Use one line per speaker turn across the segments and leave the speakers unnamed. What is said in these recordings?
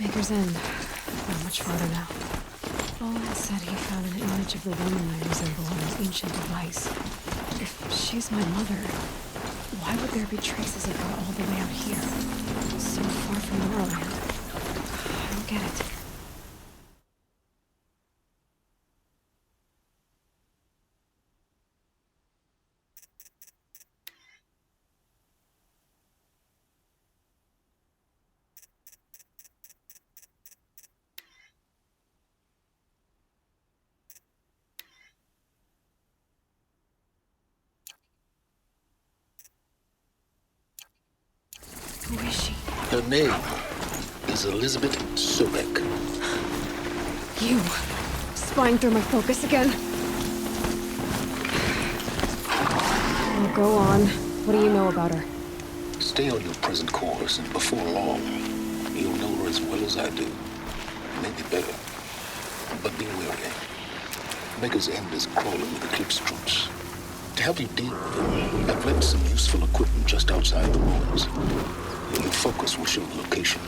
acres in. Not much farther now. Owen said he found an image of the woman I resemble on an ancient device. If she's my mother, why would there be traces of her all the way out here? So far from Morrowind. I don't get it. Who is she?
Her name is Elizabeth Sobek.
You! Spying through my focus again? Oh, go on. What do you know about her?
Stay on your present course, and before long, you'll know her as well as I do. Maybe better. But be wary. Maker's End is crawling with Eclipse troops. To help you deal with them, I've left some useful equipment just outside the ruins. Your focus will show the location.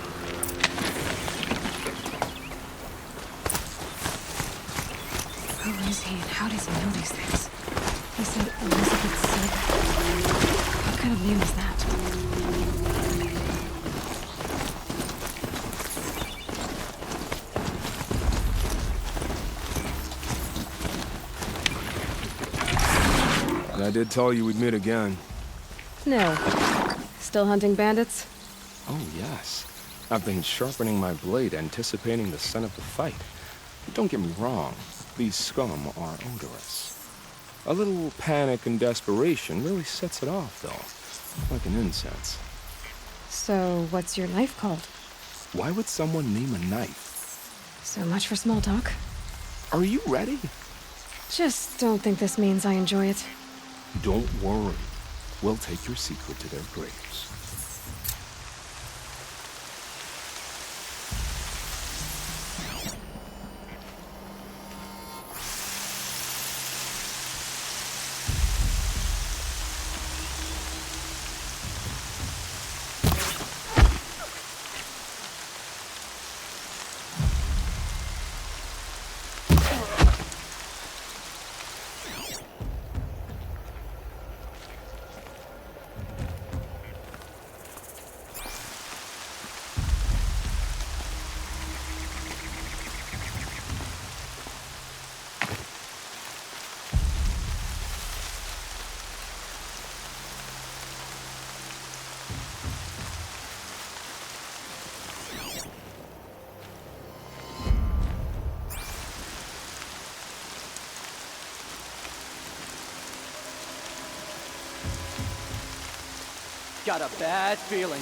Who is he and how does he know these things? He said Elizabeth Silver. What kind of name is that?
I did tell you we'd meet again.
No. Still hunting bandits?
Oh, yes. I've been sharpening my blade, anticipating the scent of the fight. Don't get me wrong. These scum are odorous. A little panic and desperation really sets it off, though. Like an incense.
So, what's your knife called?
Why would someone name a knife?
So much for small talk.
Are you ready?
Just don't think this means I enjoy it.
Don't worry. We'll take your secret to their graves.
Got a bad feeling.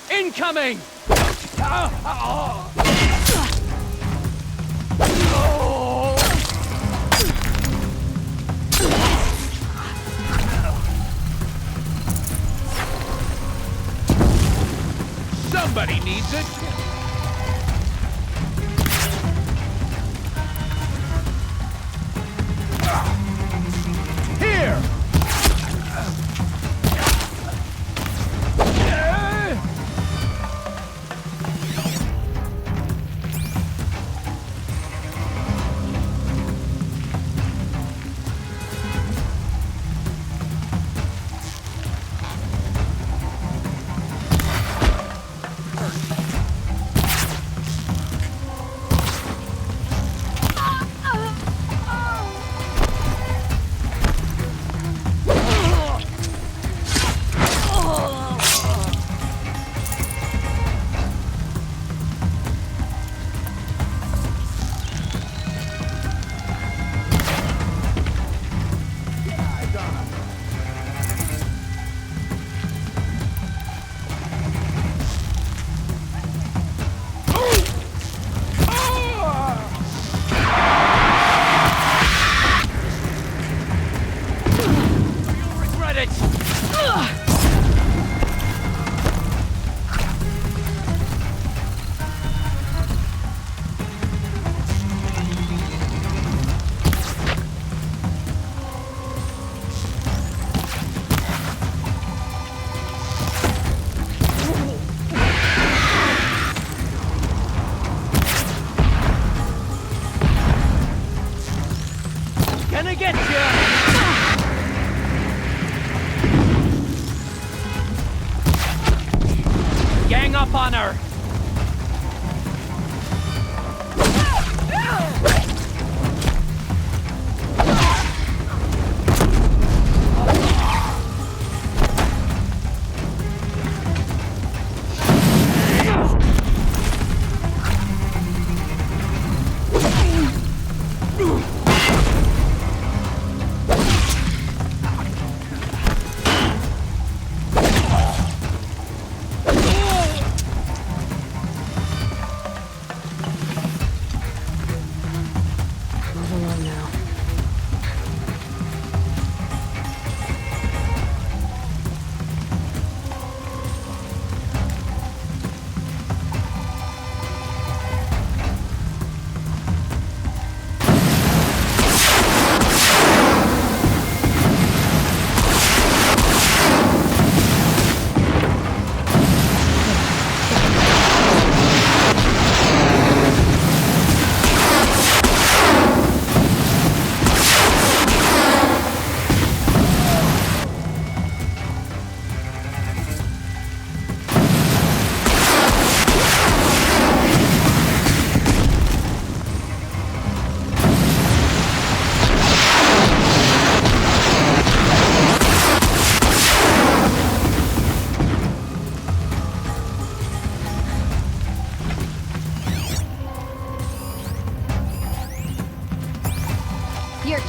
Incoming! Somebody needs it! Here!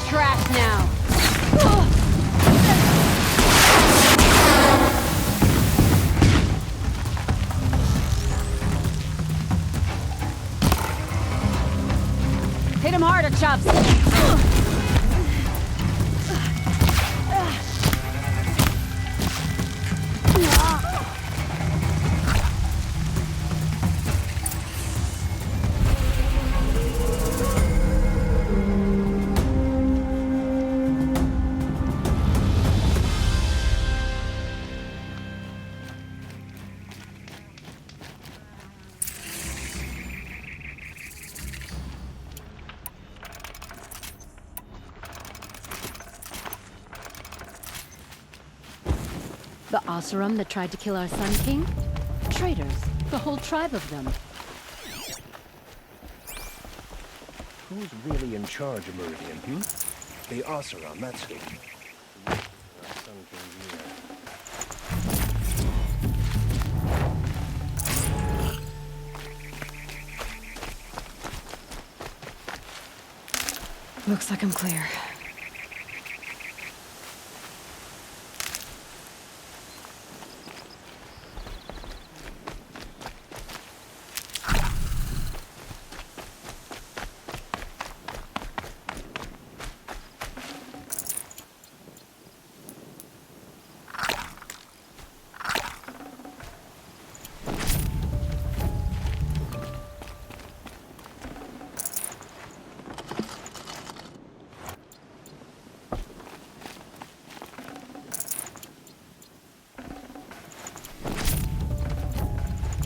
trash now. Hit him harder, Chubbs.
The Oseram that tried to kill our Sun King? Traitors. The whole tribe of them.
Who's really in charge of Meridian, The Oseram, that's who. Sun King
Looks like I'm clear.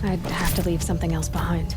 I'd have to leave something else behind.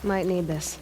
Might need this.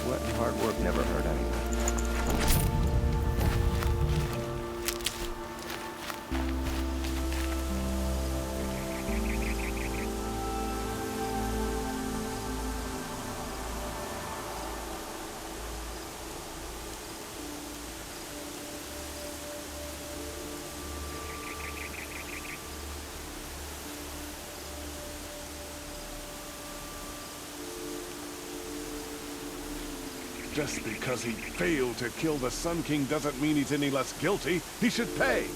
Sweat and hard work never hurt anyone.
Just because he failed to kill the Sun King doesn't mean he's any less guilty. He should pay.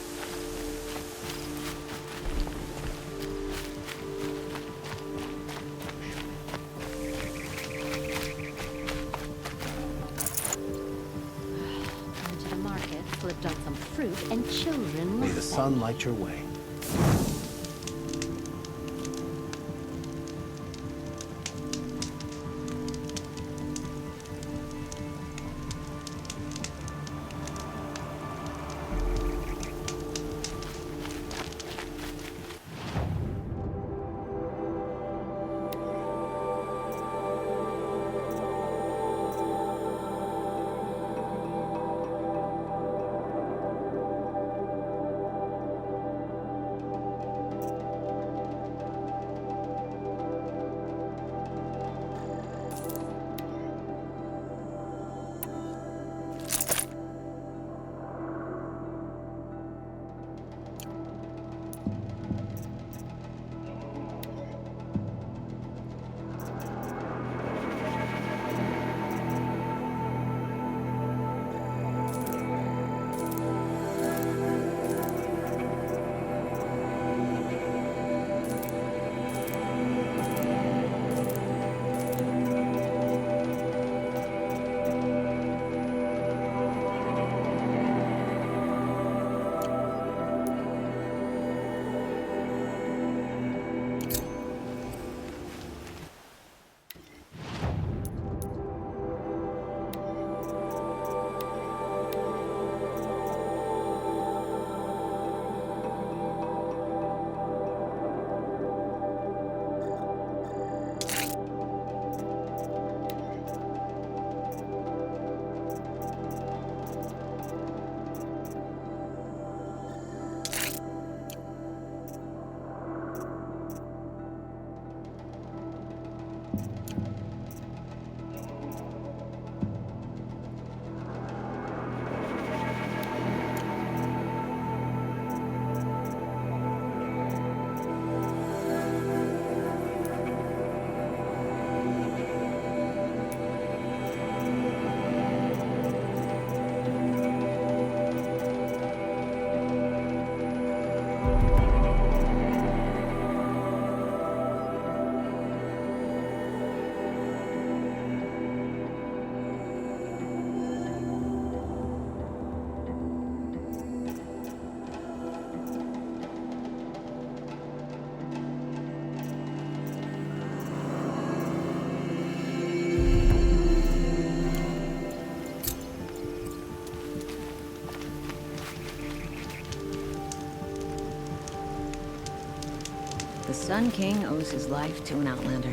Went to the market, slipped on some fruit, and children
May
were
the sun light your way.
Sun King owes his life to an outlander.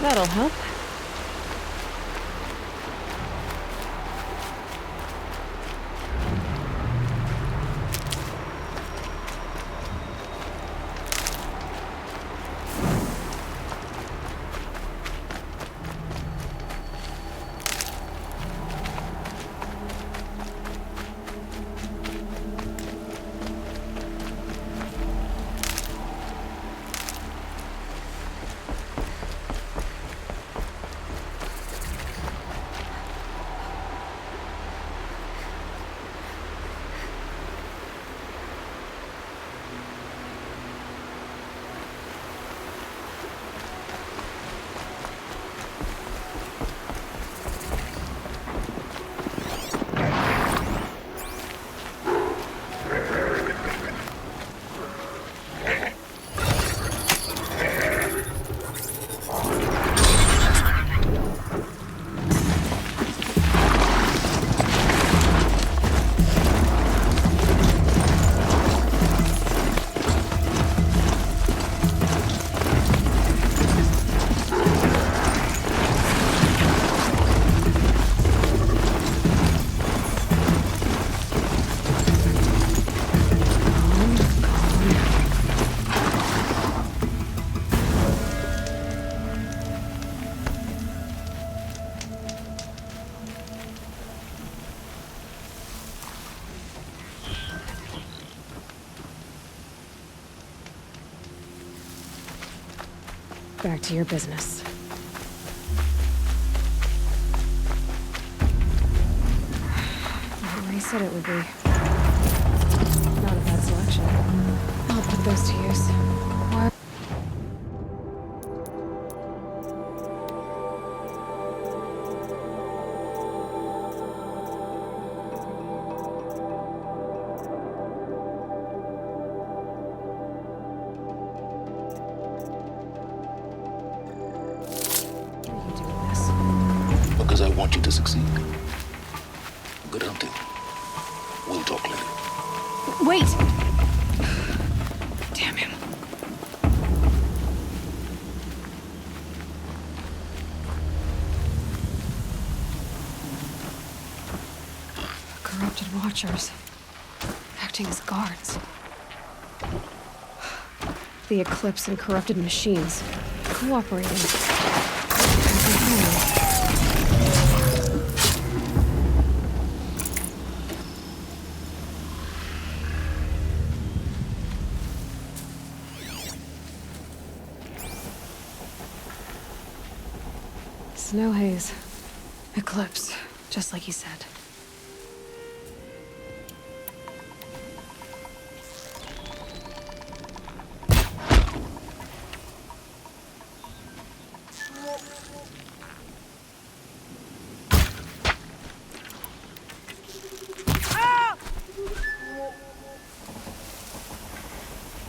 That'll help. Back to your business. What he said it would be. Not a bad selection. I'll put those to use. Why? What are you doing this?
Because I want you to succeed. Good hunting. We'll talk later.
Wait! Damn him. Corrupted watchers. Acting as guards. The Eclipse and corrupted machines. Cooperating. Snow haze. Eclipse. Just like you said.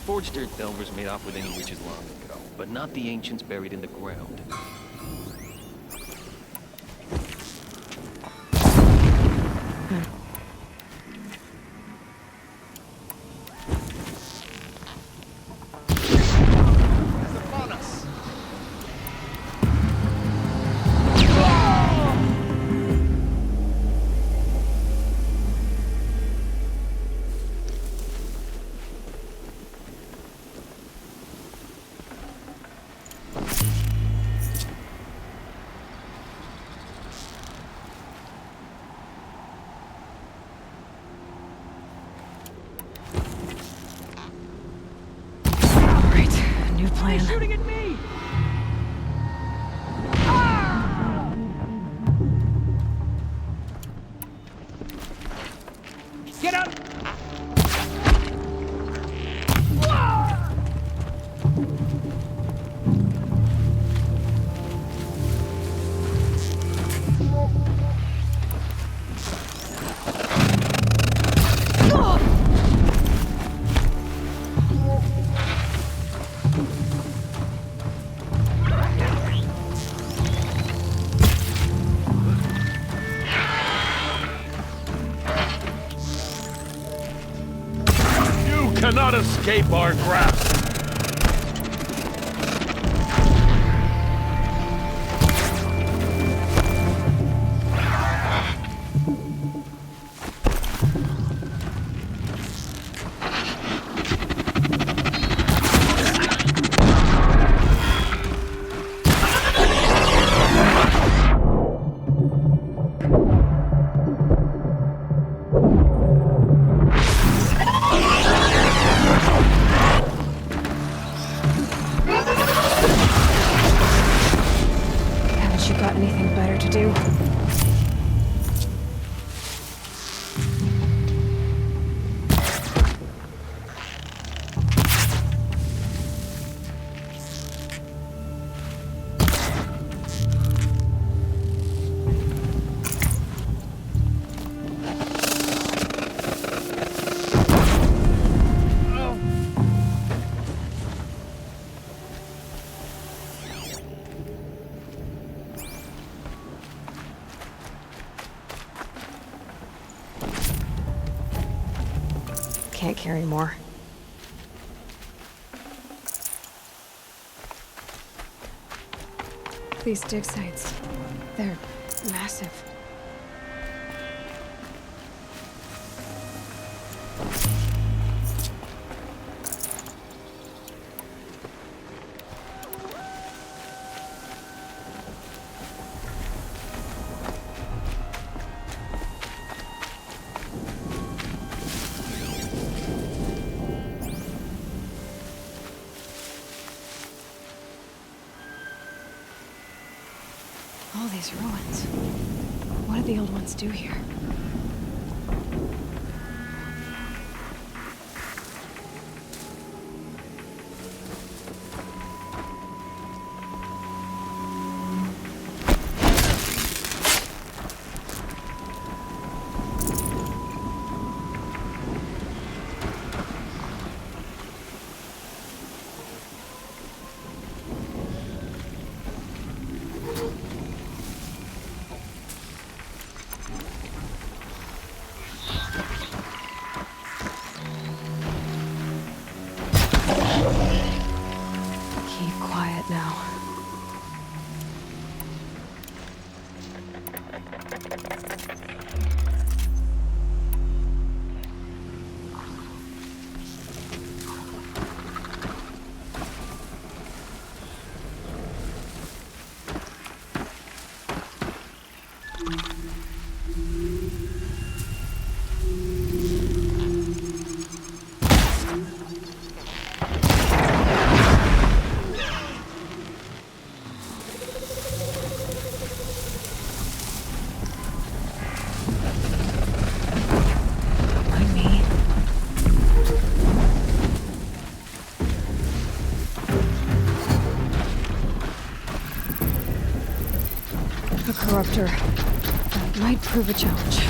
Forged dirt delvers made off with any witches long ago, but not the ancients buried in the ground.
shooting at me! Get out!
You cannot escape our grasp!
Haven't you got anything better to do? Can't carry more. These dig sites, they're massive. All these ruins. What did the old ones do here? Keep quiet now. Mind me. A corruptor. That might prove a challenge.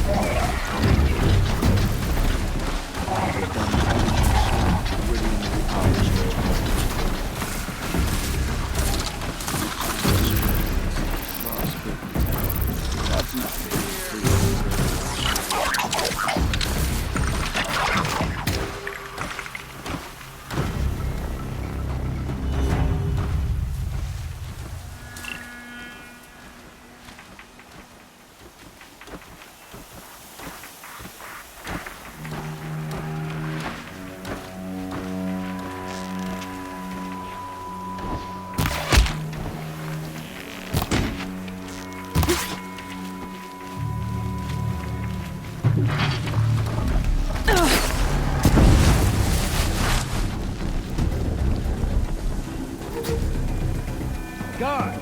Guard!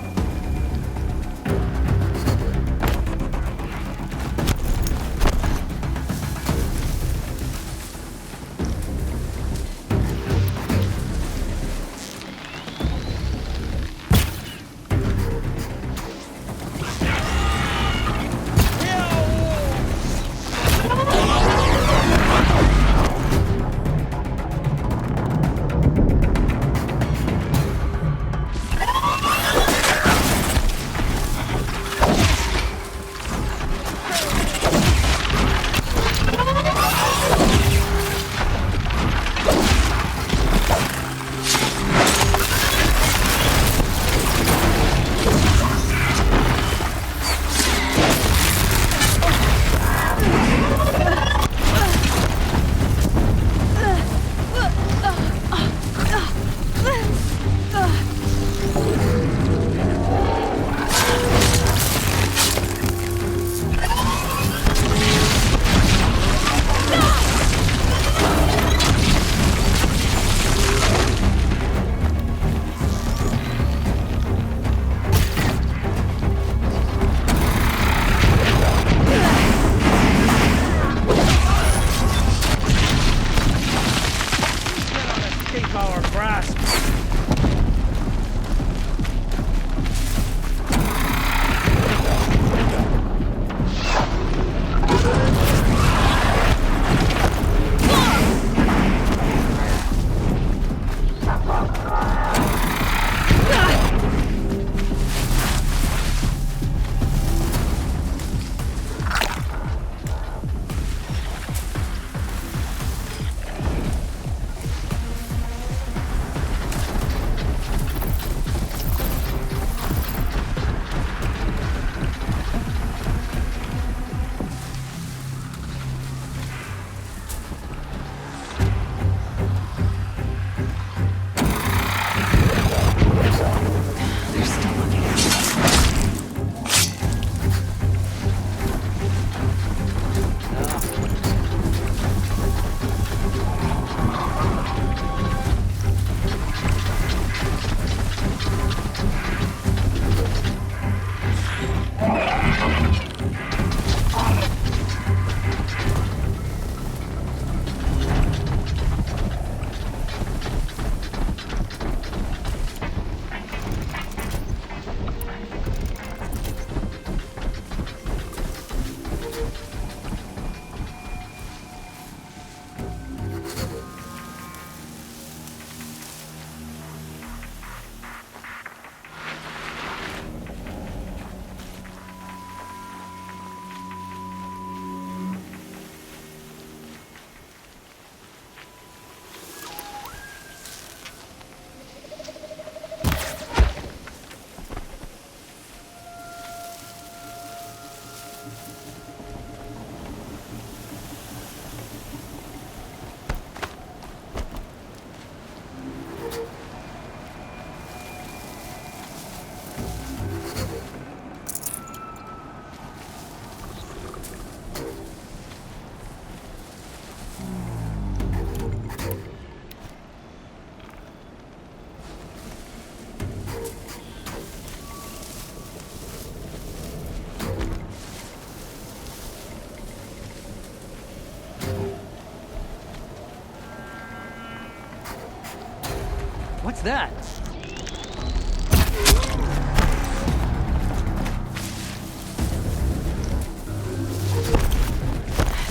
What's that?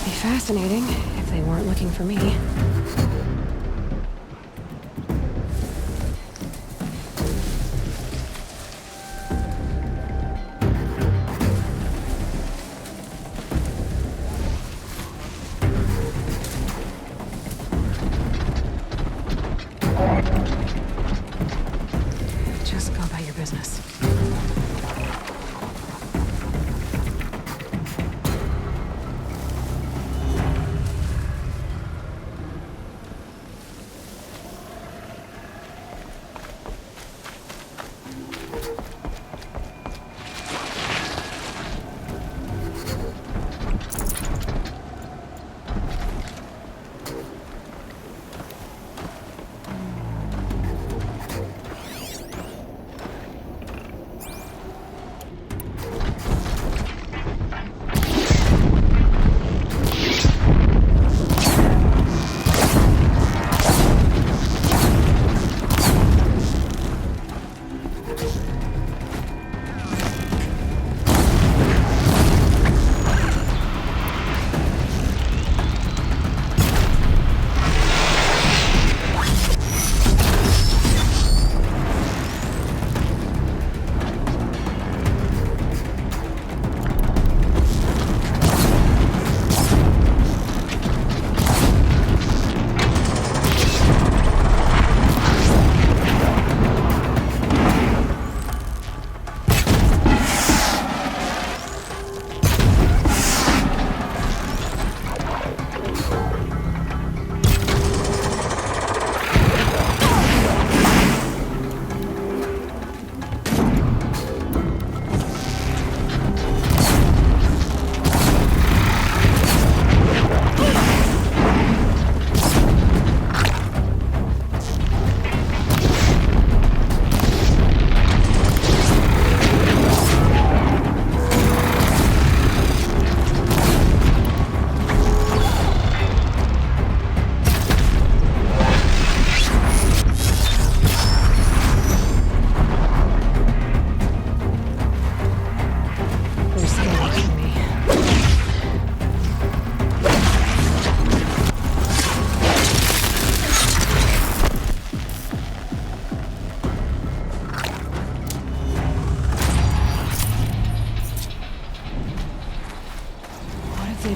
Be fascinating if they weren't looking for me. Just go about your business.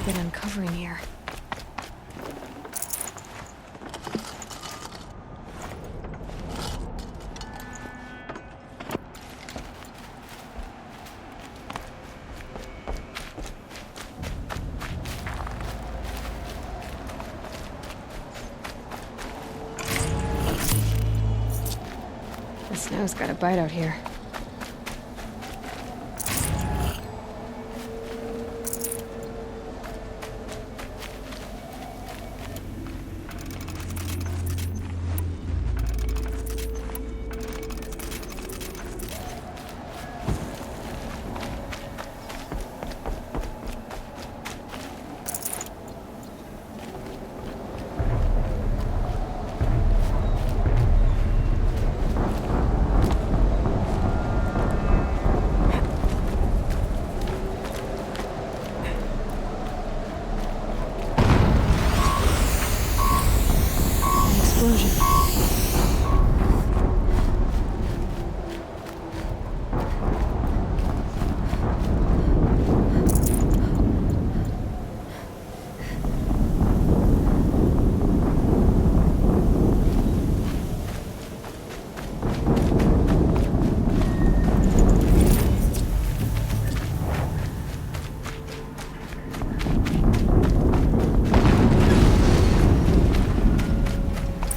we've been uncovering here? The snow's got a bite out here.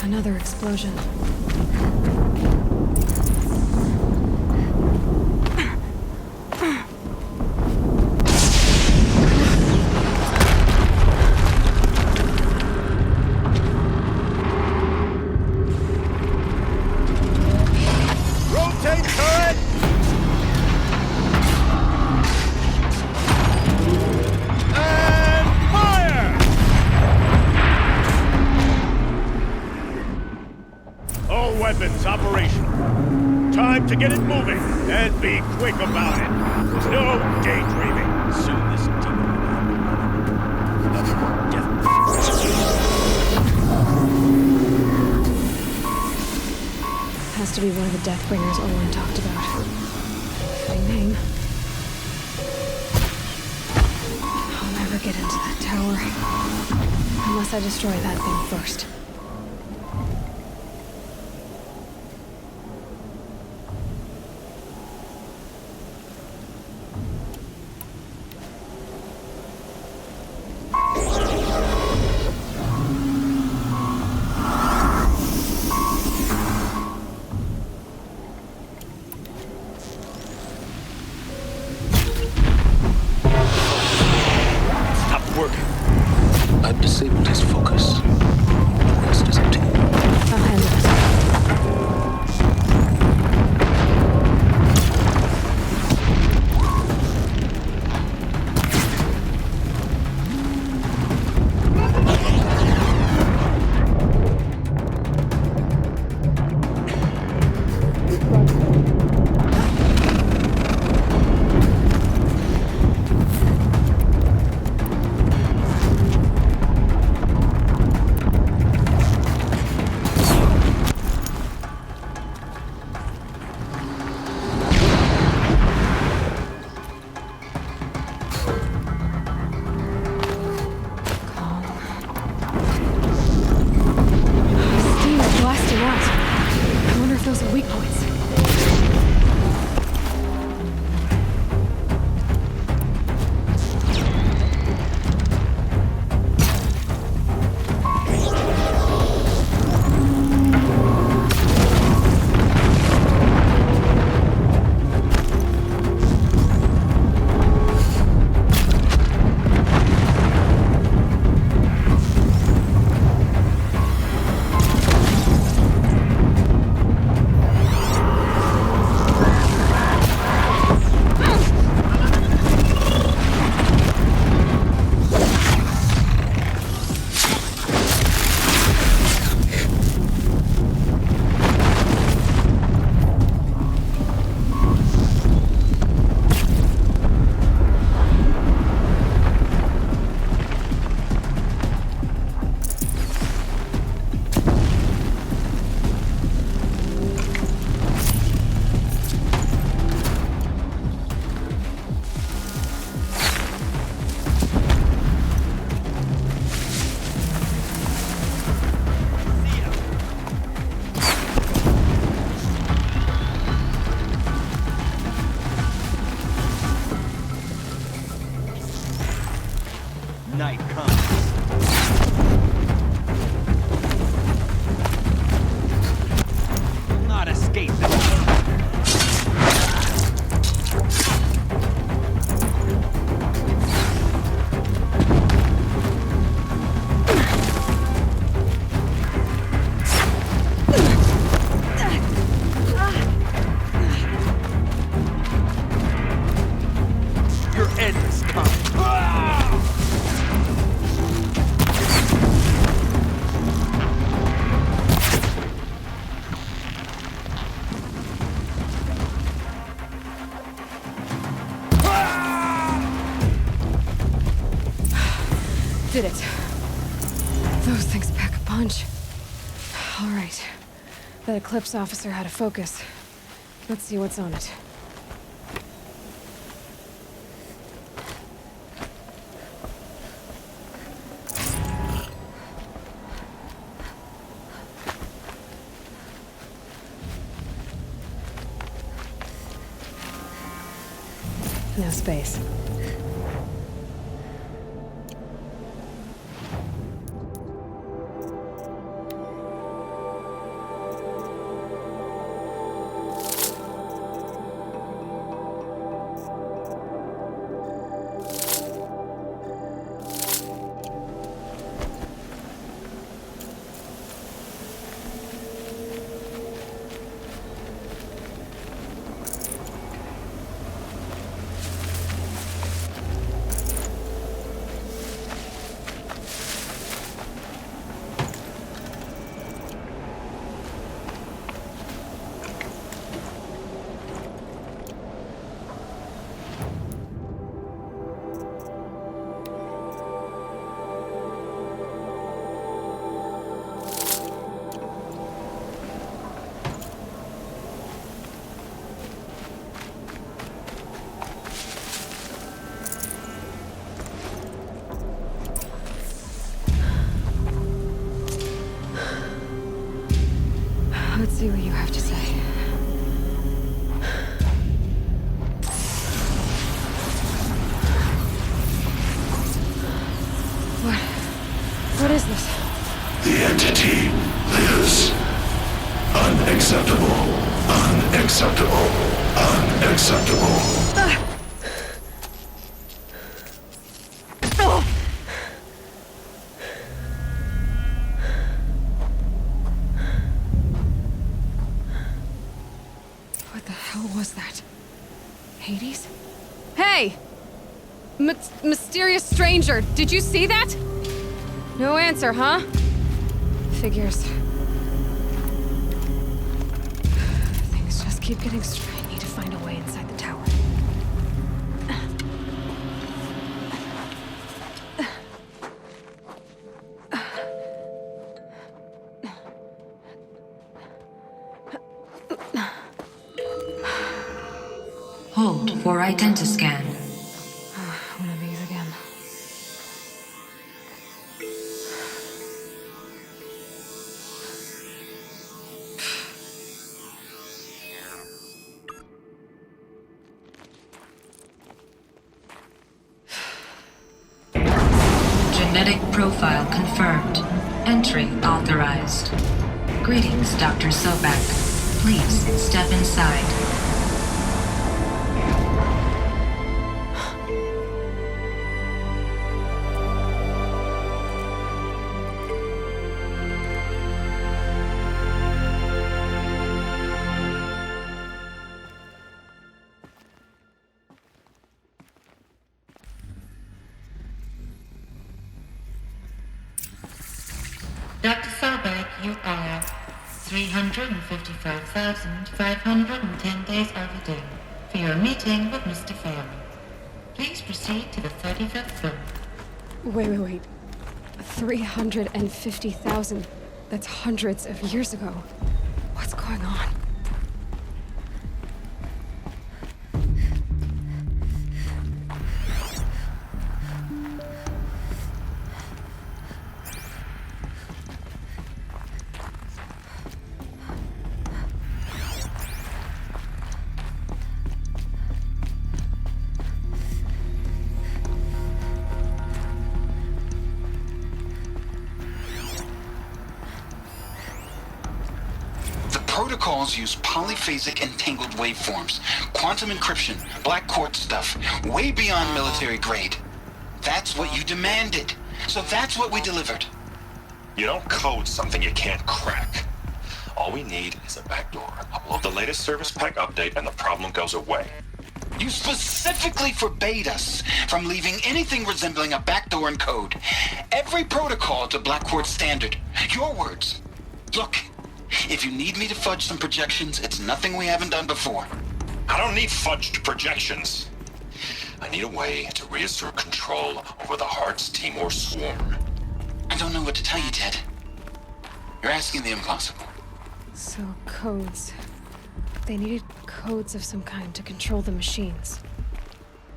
Another explosion.
Rotate turret! And fire! All weapons operational. Time to get it moving, and be quick about it. No daydreaming. Soon this demon will have another death.
Has to be one of the Deathbringers Owen talked about. Fitting name. I'll never get into that tower. Unless I destroy that thing first.
I've disabled his focus.
night comes. Will not escape this. Your end is coming.
Did it. Those things pack a punch. All right. That Eclipse officer had a focus. Let's see what's on it. No space. Let's see what you have to say. What is this?
The entity lives. Unacceptable. Unacceptable. Unacceptable.
What the hell was that? Hades? Hey! Mysterious stranger, did you see that? No answer, huh? Figures. Things just keep getting strange. I need to find a way inside the tower.
Hold for identiscan.
One of these again.
Genetic profile confirmed. Entry authorized. Greetings, Dr. Sobek. Please step inside.
Dr. Sobek, you are 355,510 days overdue for your meeting with Mr. Fairley. Please proceed to the 35th floor.
Wait. 350,000. That's hundreds of years ago. What's going on?
protocols use polyphasic entangled waveforms, quantum encryption, black quartz stuff, way beyond military grade. That's what you demanded. So that's what we delivered.
You don't code something you can't crack. All we need is a backdoor. Upload the latest service pack update and the problem goes away.
You specifically forbade us from leaving anything resembling a backdoor in code. Every protocol to Black Quartz standard. Your words. Look, if you need me to fudge some projections, it's nothing we haven't done before.
I don't need fudged projections. I need a way to reassert control over the Heart's Timor swarm.
I don't know what to tell you, Ted. You're asking the impossible.
So, codes. They needed codes of some kind to control the machines.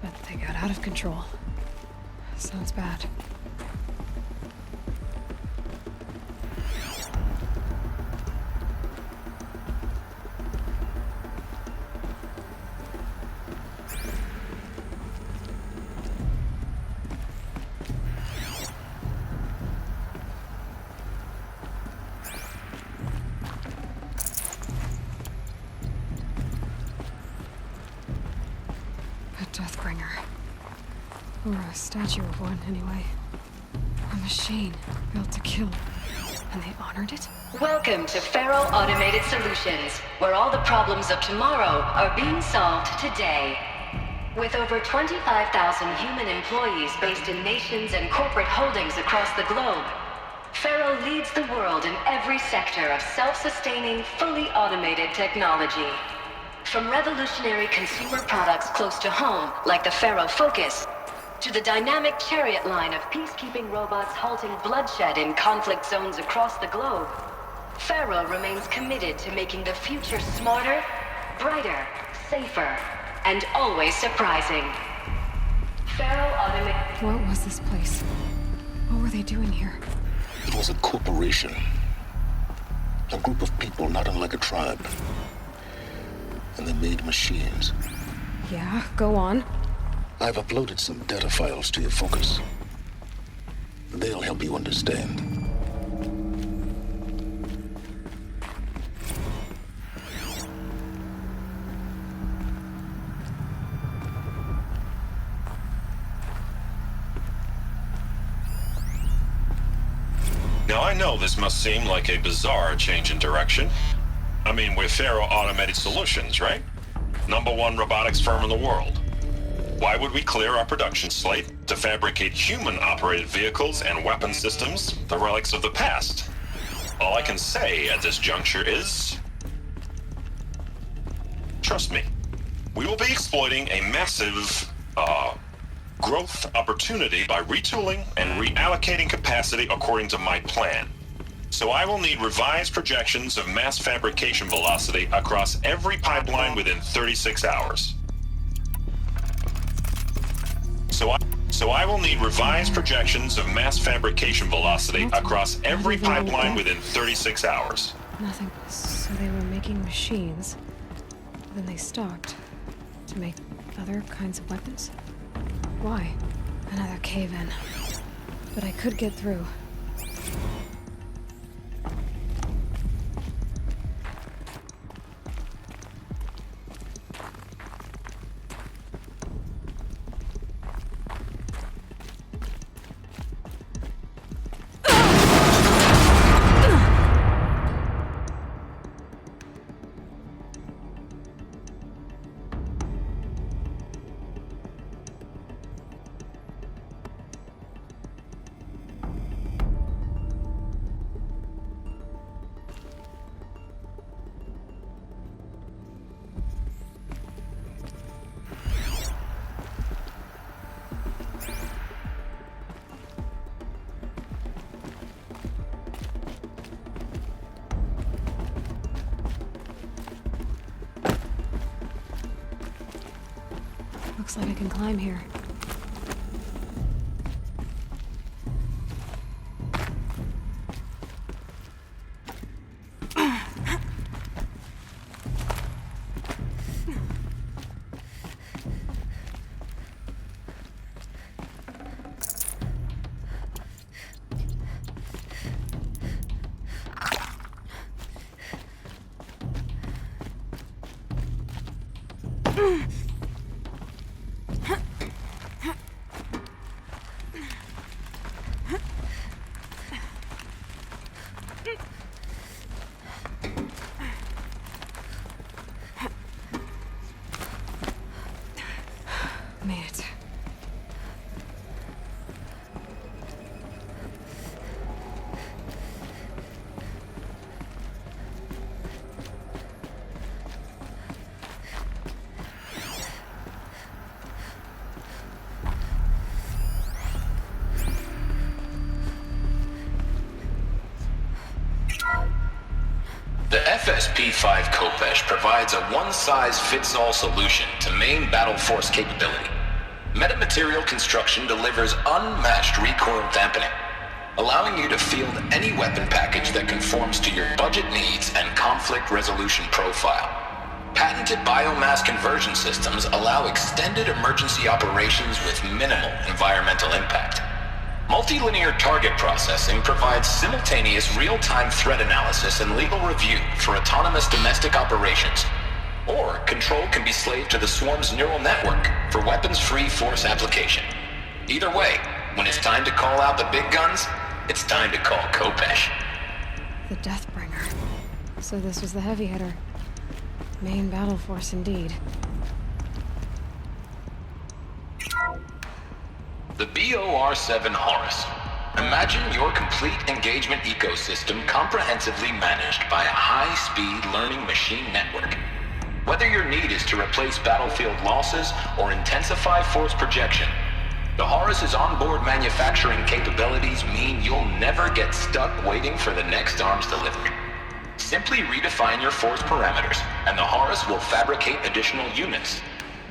But they got out of control. Sounds bad. Deathbringer. Or a statue of one, anyway. A machine built to kill. And they honored it?
Welcome to Faro Automated Solutions, where all the problems of tomorrow are being solved today. With over 25,000 human employees based in nations and corporate holdings across the globe, Faro leads the world in every sector of self-sustaining, fully automated technology. From revolutionary consumer products close to home, like the Faro Focus, to the dynamic Chariot line of peacekeeping robots halting bloodshed in conflict zones across the globe, Faro remains committed to making the future smarter, brighter, safer, and always surprising. Faro Automated...
What was this place? What were they doing here?
It was a corporation. A group of people not unlike a tribe. And they made machines.
Yeah, go on.
I've uploaded some data files to your Focus. They'll help you understand.
Now I know this must seem like a bizarre change in direction. I mean, we're Faro Automated Solutions, right? #1 robotics firm in the world. Why would we clear our production slate to fabricate human-operated vehicles and weapon systems, the relics of the past? All I can say at this juncture is... trust me, we will be exploiting a massive, growth opportunity by retooling and reallocating capacity according to my plan. So I will need revised projections of mass fabrication velocity across every pipeline within 36 hours. So I will need revised projections of mass fabrication velocity across every pipeline within 36 hours.
Nothing. So they were making machines. Then they stopped to make other kinds of weapons. Why? Another cave-in. But I could get through. Looks like I can climb here. Made it.
The FSP-5 Kopesh provides a one-size-fits-all solution to main battle force capability. Metamaterial construction delivers unmatched recoil dampening, allowing you to field any weapon package that conforms to your budget needs and conflict resolution profile. Patented biomass conversion systems allow extended emergency operations with minimal environmental impact. Multilinear target processing provides simultaneous real-time threat analysis and legal review for autonomous domestic operations. Or control can be slaved to the swarm's neural network for weapons-free force application. Either way, when it's time to call out the big guns, it's time to call Kopesh.
The Deathbringer. So this was the heavy hitter. Main battle force indeed.
The BOR-7 Horus. Imagine your complete engagement ecosystem comprehensively managed by a high-speed learning machine network. Whether your need is to replace battlefield losses or intensify force projection, the Horus's onboard manufacturing capabilities mean you'll never get stuck waiting for the next arms delivery. Simply redefine your force parameters, and the Horus will fabricate additional units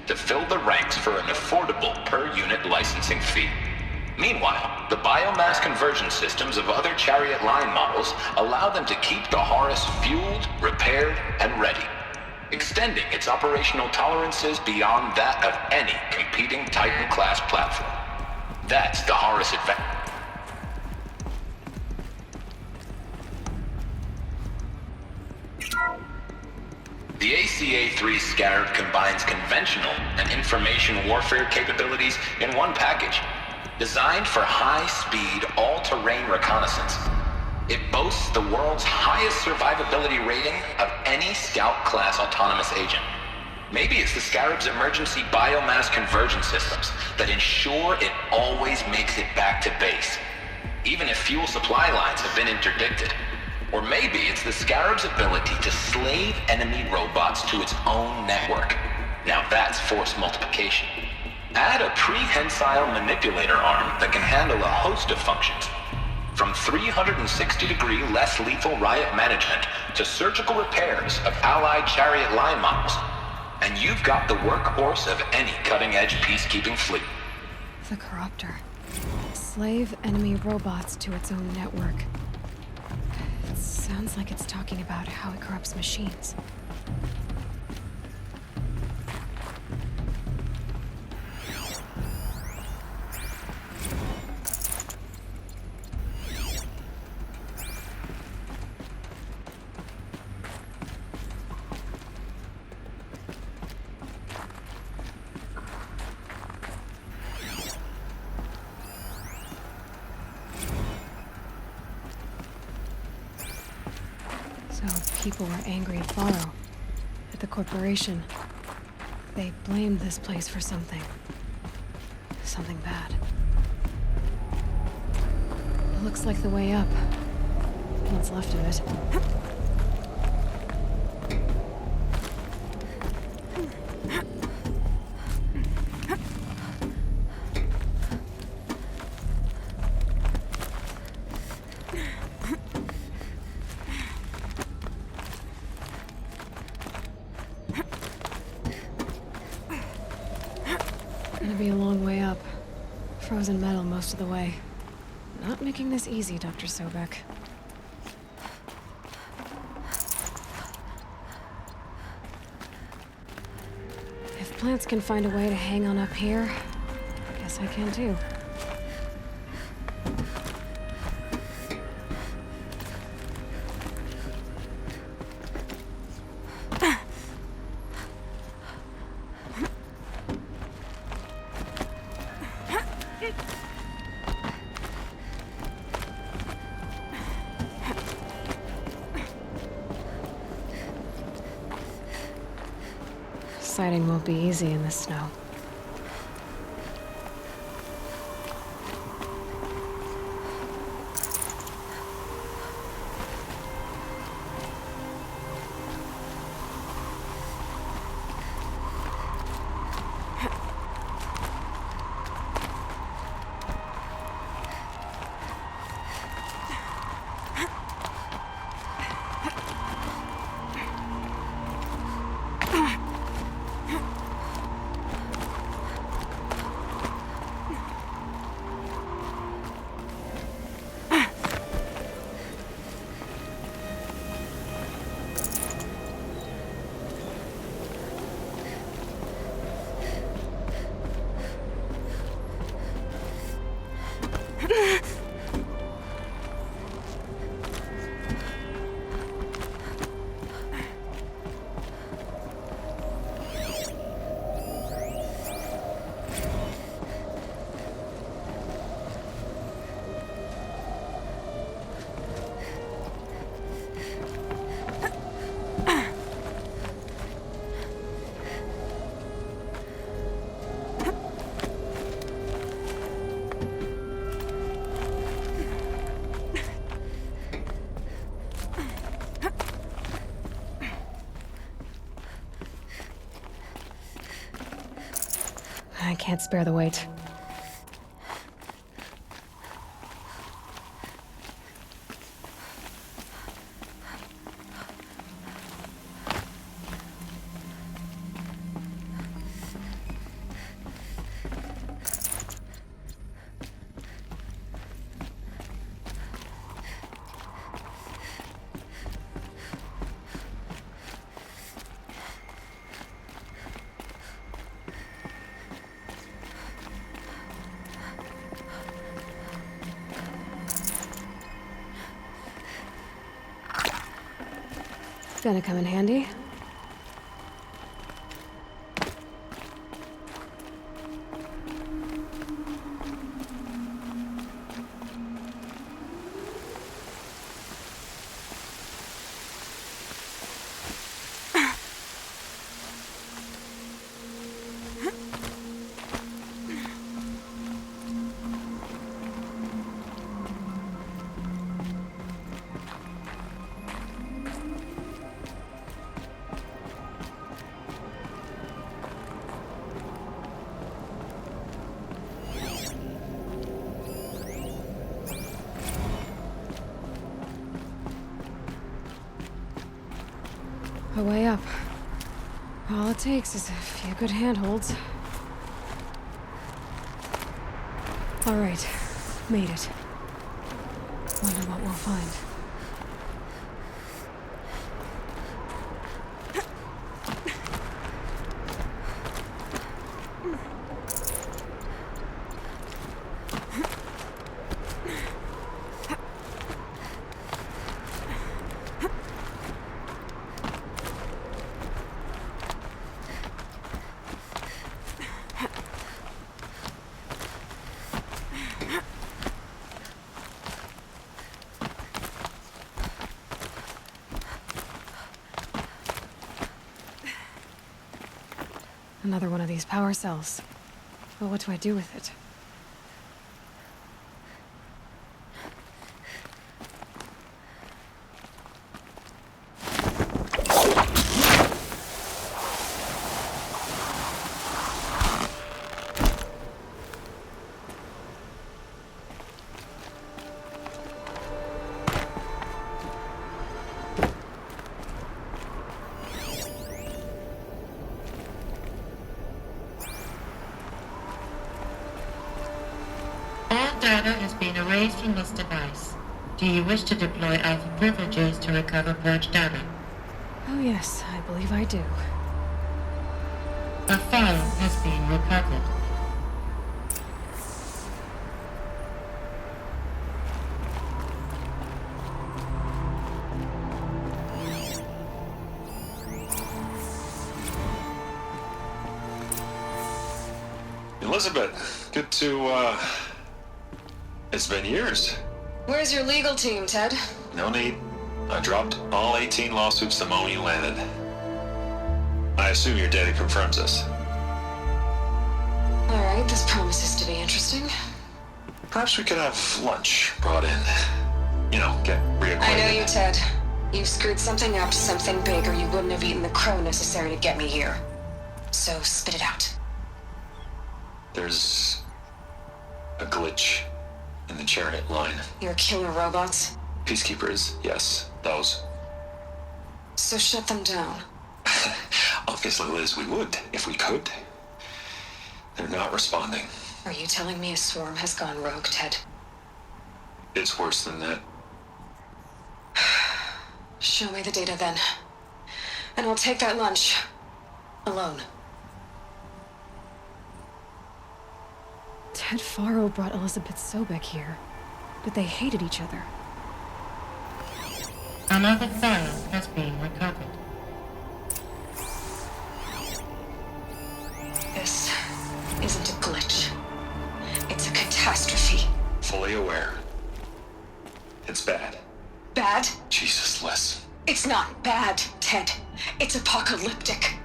to fill the ranks for an affordable per-unit licensing fee. Meanwhile, the biomass conversion systems of other Chariot line models allow them to keep the Horus fueled, repaired, and ready, extending its operational tolerances beyond that of any competing Titan-class platform. That's the Horus advantage. The ACA-3 Scarab combines conventional and information warfare capabilities in one package, designed for high-speed, all-terrain reconnaissance. It boasts the world's highest survivability rating of any Scout-class autonomous agent. Maybe it's the Scarab's emergency biomass conversion systems that ensure it always makes it back to base, even if fuel supply lines have been interdicted. Or maybe it's the Scarab's ability to slave enemy robots to its own network. Now that's force multiplication. Add a prehensile manipulator arm that can handle a host of functions, from 360-degree less lethal riot management to surgical repairs of allied Chariot line models. And you've got the workhorse of any cutting-edge peacekeeping fleet.
The Corruptor. Slave enemy robots to its own network. It sounds like it's talking about how it corrupts machines. So people were angry at Faro, at the corporation. They blamed this place for something. Something bad. It looks like the way up. What's left of it. Gonna be a long way up. Frozen metal most of the way. Not making this easy, Dr. Sobek. If plants can find a way to hang on up here, I guess I can too. Sighting won't be easy in the snow. I can't spare the weight. Gonna come in handy. A way up. All it takes is a few good handholds. All right, made it. Wonder what we'll find. Another one of these power cells. Well, what do I do with it?
Data has been erased from this device. Do you wish to deploy Alpha privileges to recover purged data?
Oh yes, I believe I do.
A file has been recovered.
Elizabeth, good to, It's been years.
Where's your legal team, Ted?
No need. I dropped all 18 lawsuits the moment you landed. I assume your data confirms this.
Alright, this promises to be interesting.
Perhaps we could have lunch brought in. You know, get reacquainted.
I know you, Ted. You screwed something up, something big, or you wouldn't have eaten the crow necessary to get me here. So, spit it out.
There's a glitch in the chariot line.
Your killer robots?
Peacekeepers, yes, those.
So shut them down.
Obviously, Liz, we would, if we could. They're not responding.
Are you telling me a swarm has gone rogue, Ted?
It's worse than that.
Show me the data then. And I'll take that lunch. Alone. Ted Faro brought Elizabeth Sobek here, but they hated each other.
Another file has been recovered.
This isn't a glitch. It's a catastrophe.
Fully aware. It's bad.
Bad?
Jesus, Liz.
It's not bad, Ted. It's apocalyptic.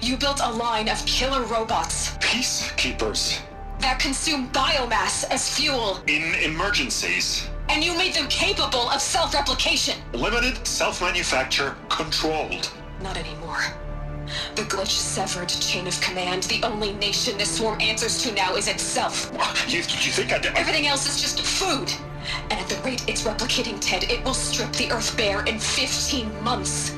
You built a line of killer robots.
Peacekeepers.
That consume biomass as fuel.
In emergencies.
And you made them capable of self-replication.
Limited, self-manufacture, controlled.
Not anymore. The glitch severed chain of command. The only nation this swarm answers to now is itself.
You think
Everything else is just food. And at the rate it's replicating, Ted, it will strip the Earth bare in 15 months.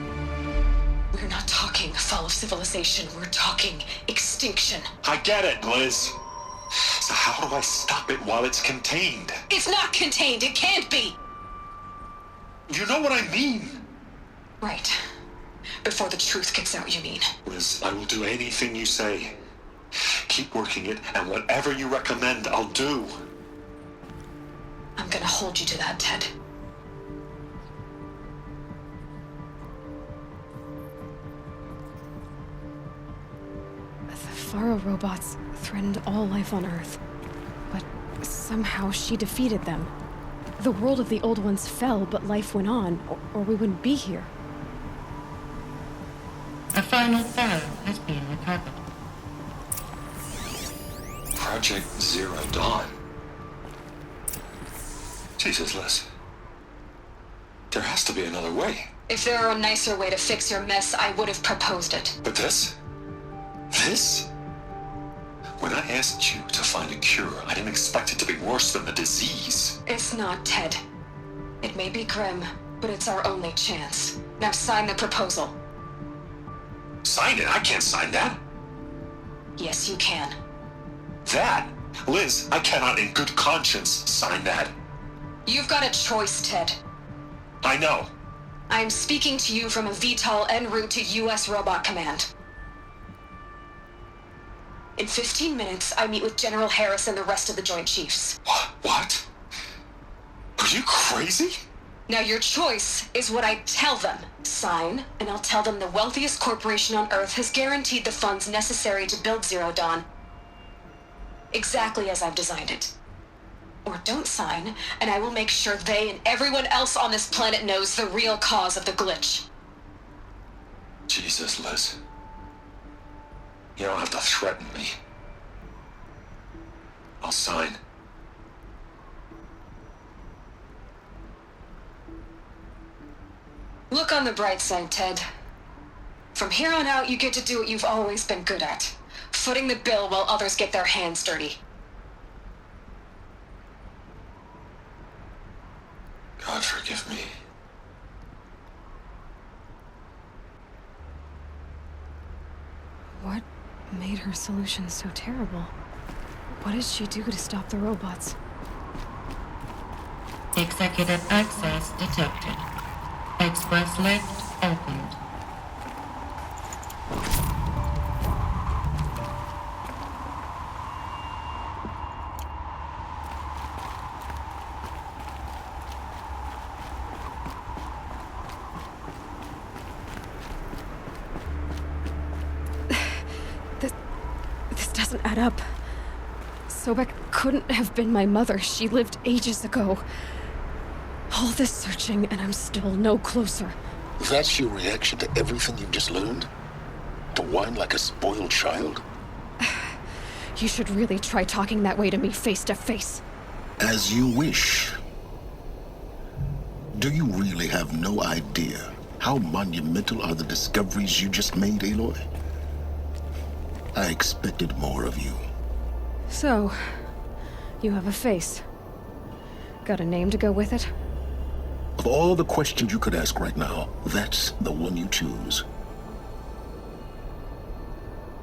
We're not talking fall of civilization. We're talking extinction.
I get it, Liz. So how do I stop it while it's contained?
It's not contained. It can't be.
You know what I mean.
Right. Before the truth gets out, you mean?
Liz, I will do anything you say. Keep working it, and whatever you recommend, I'll do.
I'm gonna hold you to that, Ted. The Faro robots threatened all life on Earth, but somehow she defeated them. The world of the old ones fell, but life went on, or we wouldn't be here.
A final file has been recovered.
Project Zero Dawn. Jesus, Liz. There has to be another way.
If there were a nicer way to fix your mess, I would have proposed it.
But this? This? When I asked you to find a cure, I didn't expect it to be worse than the disease.
It's not, Ted. It may be grim, but it's our only chance. Now sign the proposal.
Sign it? I can't sign that.
Yes, you can.
That? Liz, I cannot in good conscience sign that.
You've got a choice, Ted.
I know.
I'm speaking to you from a VTOL en route to U.S. Robot Command. In 15 minutes, I meet with General Harris and the rest of the Joint Chiefs.
What? Are you crazy?
Now your choice is what I tell them. Sign, and I'll tell them the wealthiest corporation on Earth has guaranteed the funds necessary to build Zero Dawn. Exactly as I've designed it. Or don't sign, and I will make sure they and everyone else on this planet knows the real cause of the glitch.
Jesus, Liz. You don't have to threaten me. I'll sign.
Look on the bright side, Ted. From here on out, you get to do what you've always been good at. Footing the bill while others get their hands dirty.
God forgive me.
What made her solution so terrible? What did she do to stop the robots?
Executive access detected. Express lift opened.
This doesn't add up. Sobek couldn't have been my mother. She lived ages ago. All this searching, and I'm still no closer.
That's your reaction to everything you've just learned? To whine like a spoiled child?
You should really try talking that way to me face to face.
As you wish. Do you really have no idea how monumental are the discoveries you just made, Aloy? I expected more of you.
So, you have a face. Got a name to go with it?
Of all the questions you could ask right now, that's the one you choose.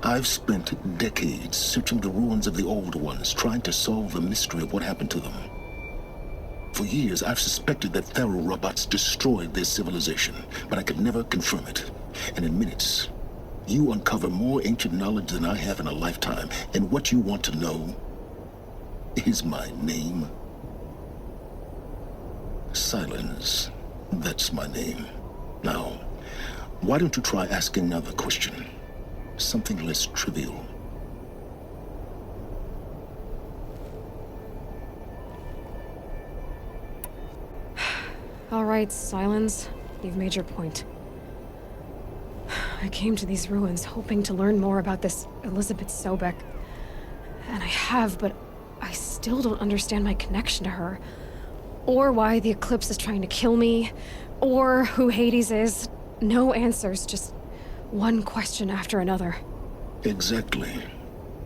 I've spent decades searching the ruins of the old ones, trying to solve the mystery of what happened to them. For years, I've suspected that Thero robots destroyed their civilization, but I could never confirm it. And in minutes, you uncover more ancient knowledge than I have in a lifetime, and what you want to know is my name. Silence. That's my name. Now, why don't you try asking another question? Something less trivial.
All right, Silence. You've made your point. I came to these ruins hoping to learn more about this Elizabeth Sobek. And I have, but I still don't understand my connection to her. Or why the Eclipse is trying to kill me. Or who Hades is. No answers, just one question after another.
Exactly.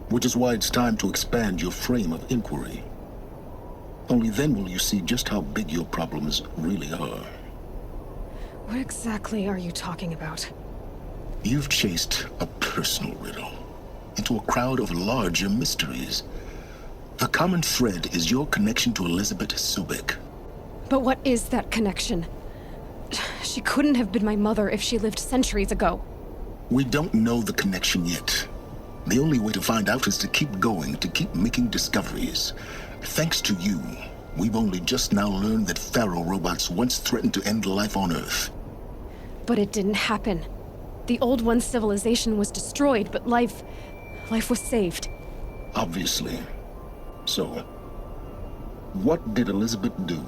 Which is why it's time to expand your frame of inquiry. Only then will you see just how big your problems really are.
What exactly are you talking about?
You've chased a personal riddle into a crowd of larger mysteries. The common thread is your connection to Elizabeth Sobek.
But what is that connection? She couldn't have been my mother if she lived centuries ago.
We don't know the connection yet. The only way to find out is to keep going, to keep making discoveries. Thanks to you, we've only just now learned that Pharaoh robots once threatened to end life on Earth.
But it didn't happen. The Old One's civilization was destroyed, but life was saved.
Obviously. So, what did Elizabeth do?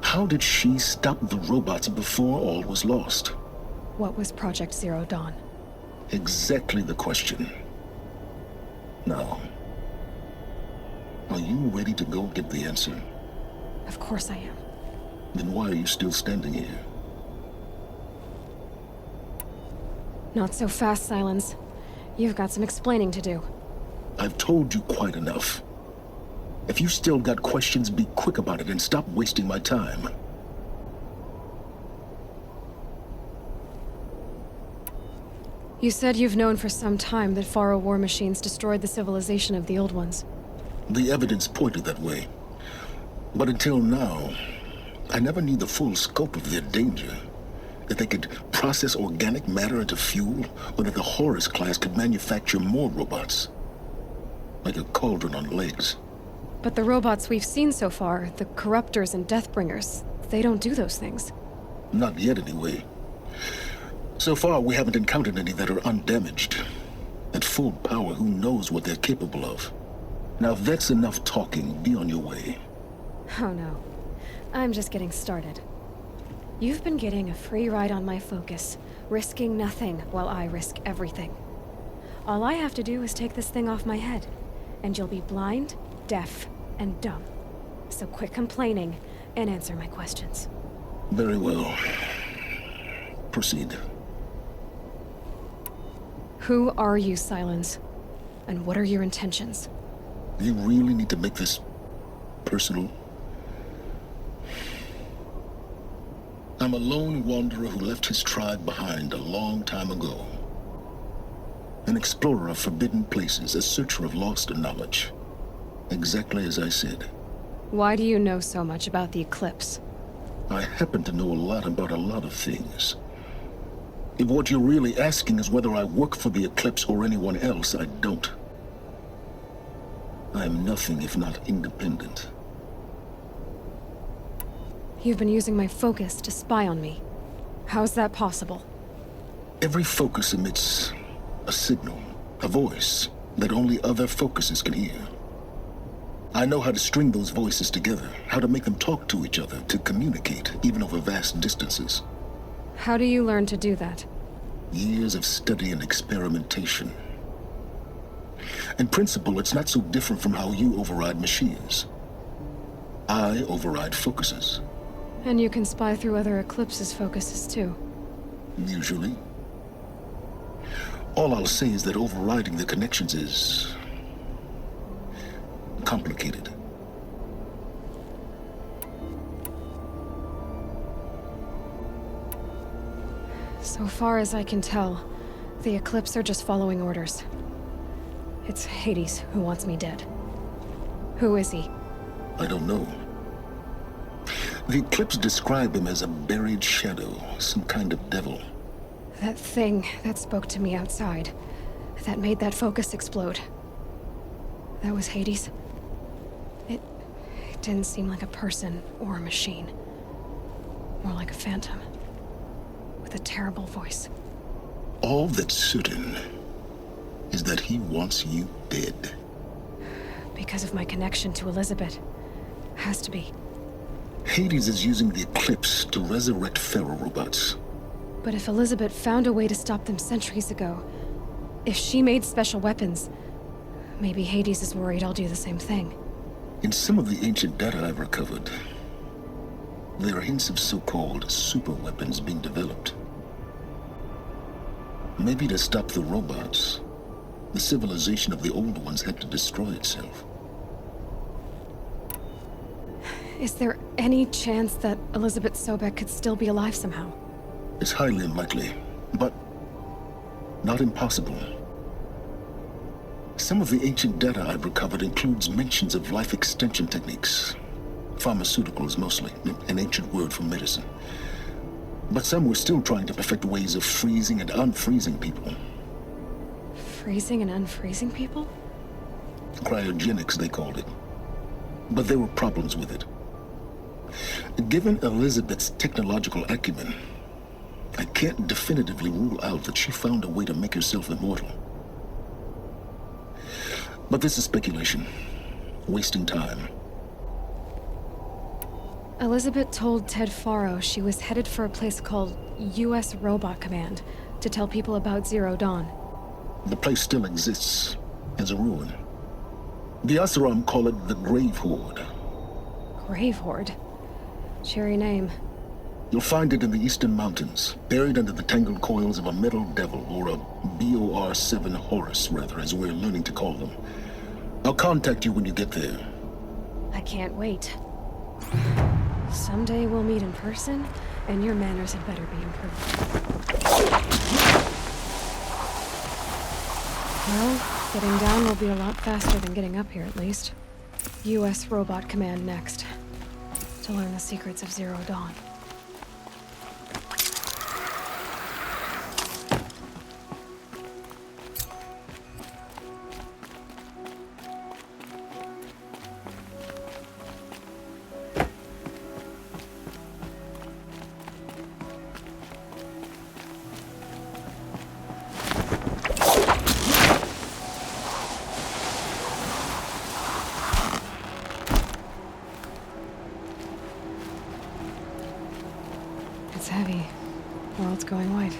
How did she stop the robots before all was lost?
What was Project Zero Dawn?
Exactly the question. Now, are you ready to go get the answer?
Of course I am.
Then why are you still standing here?
Not so fast, Silence. You've got some explaining to do.
I've told you quite enough. If you still got questions, be quick about it and stop wasting my time.
You said you've known for some time that Pharaoh war machines destroyed the civilization of the Old Ones.
The evidence pointed that way. But until now, I never knew the full scope of their danger. That they could process organic matter into fuel, or that the Horus class could manufacture more robots. Like a cauldron on legs.
But the robots we've seen so far, the Corruptors and Deathbringers, they don't do those things.
Not yet, anyway. So far, we haven't encountered any that are undamaged. At full power, who knows what they're capable of? Now, if that's enough talking, be on your way.
Oh no. I'm just getting started. You've been getting a free ride on my focus, risking nothing while I risk everything. All I have to do is take this thing off my head, and you'll be blind, deaf, and dumb. So quit complaining and answer my questions.
Very well. Proceed.
Who are you, Silence? And what are your intentions?
You really need to make this personal? I'm a lone wanderer who left his tribe behind a long time ago. An explorer of forbidden places, a searcher of lost knowledge. Exactly as I said.
Why do you know so much about the Eclipse?
I happen to know a lot about a lot of things. If what you're really asking is whether I work for the Eclipse or anyone else, I don't. I'm nothing if not independent.
You've been using my focus to spy on me. How's that possible?
Every focus emits a signal, a voice that only other focuses can hear. I know how to string those voices together, how to make them talk to each other, to communicate, even over vast distances.
How do you learn to do that?
Years of study and experimentation. In principle, it's not so different from how you override machines. I override focuses.
And you can spy through other Eclipse's focuses, too.
Usually. All I'll say is that overriding the connections is complicated.
So far as I can tell, the Eclipse are just following orders. It's Hades who wants me dead. Who is he?
I don't know. The Eclipse describe him as a buried shadow, some kind of devil.
That thing that spoke to me outside, that made that focus explode. That was Hades. It didn't seem like a person or a machine. More like a phantom. With a terrible voice.
All that's certain is that he wants you dead.
Because of my connection to Elizabeth. Has to be.
Hades is using the Eclipse to resurrect ferrorobots.
But if Elizabeth found a way to stop them centuries ago, if she made special weapons, maybe Hades is worried I'll do the same thing.
In some of the ancient data I've recovered, there are hints of so-called super weapons being developed. Maybe to stop the robots, the civilization of the old ones had to destroy itself.
Is there any chance that Elizabeth Sobek could still be alive somehow?
It's highly unlikely, but not impossible. Some of the ancient data I've recovered includes mentions of life extension techniques. Pharmaceuticals mostly, an ancient word for medicine. But some were still trying to perfect ways of freezing and unfreezing people.
Freezing and unfreezing people?
Cryogenics, they called it. But there were problems with it. Given Elizabeth's technological acumen, I can't definitively rule out that she found a way to make herself immortal. But this is speculation. Wasting time.
Elizabeth told Ted Faro she was headed for a place called U.S. Robot Command to tell people about Zero Dawn.
The place still exists as a ruin. The Asaram call it the Grave Horde.
Grave Horde? Cheery name.
You'll find it in the Eastern Mountains, buried under the tangled coils of a metal devil, or a BOR-7 Horus, rather, as we're learning to call them. I'll contact you when you get there.
I can't wait. Someday we'll meet in person, and your manners had better be improved. Well, getting down will be a lot faster than getting up here, at least. U.S. Robot Command next. To learn the secrets of Zero Dawn. It's heavy. World's going white.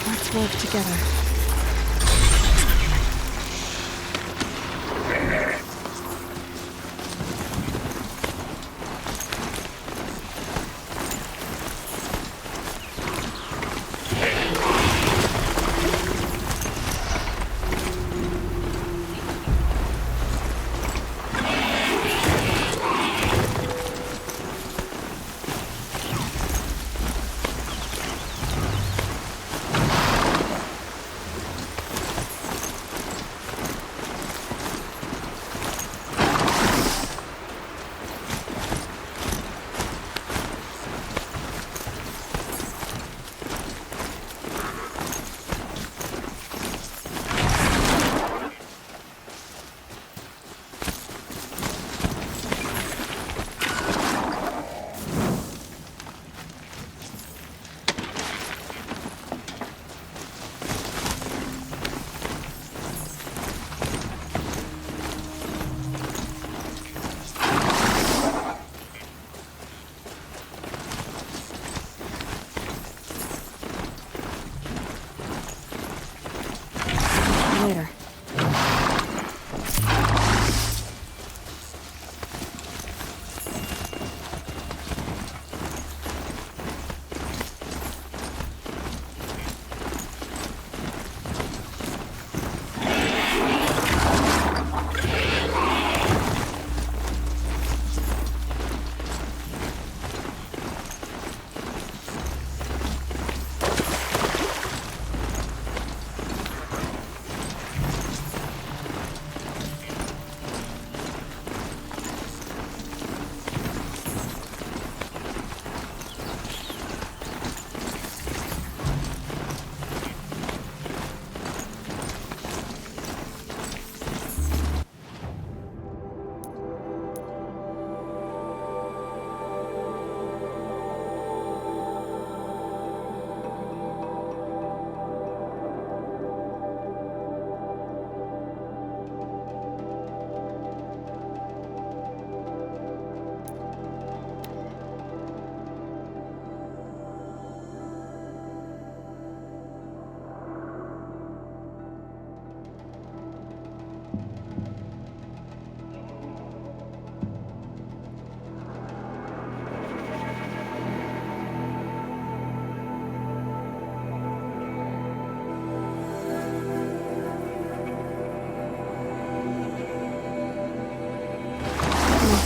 Let's work together.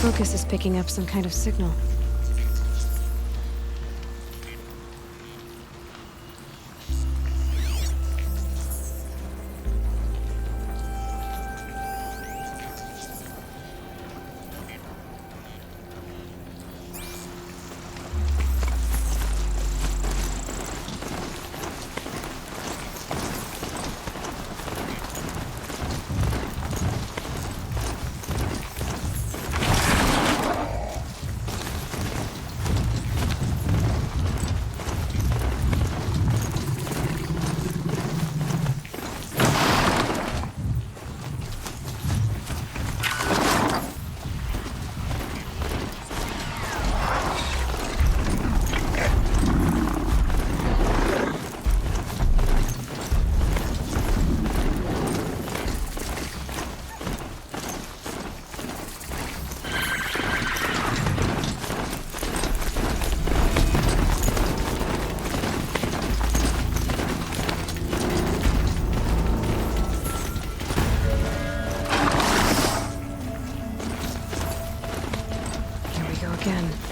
focus is picking up some kind of signal. Again.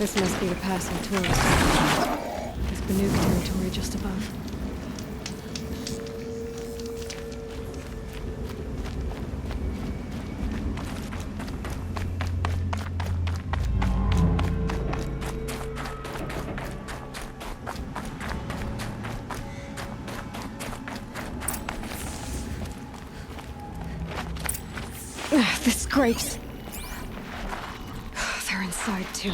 This must be the passing tourist. There's Banuk territory just above. The scrapes. They're inside too.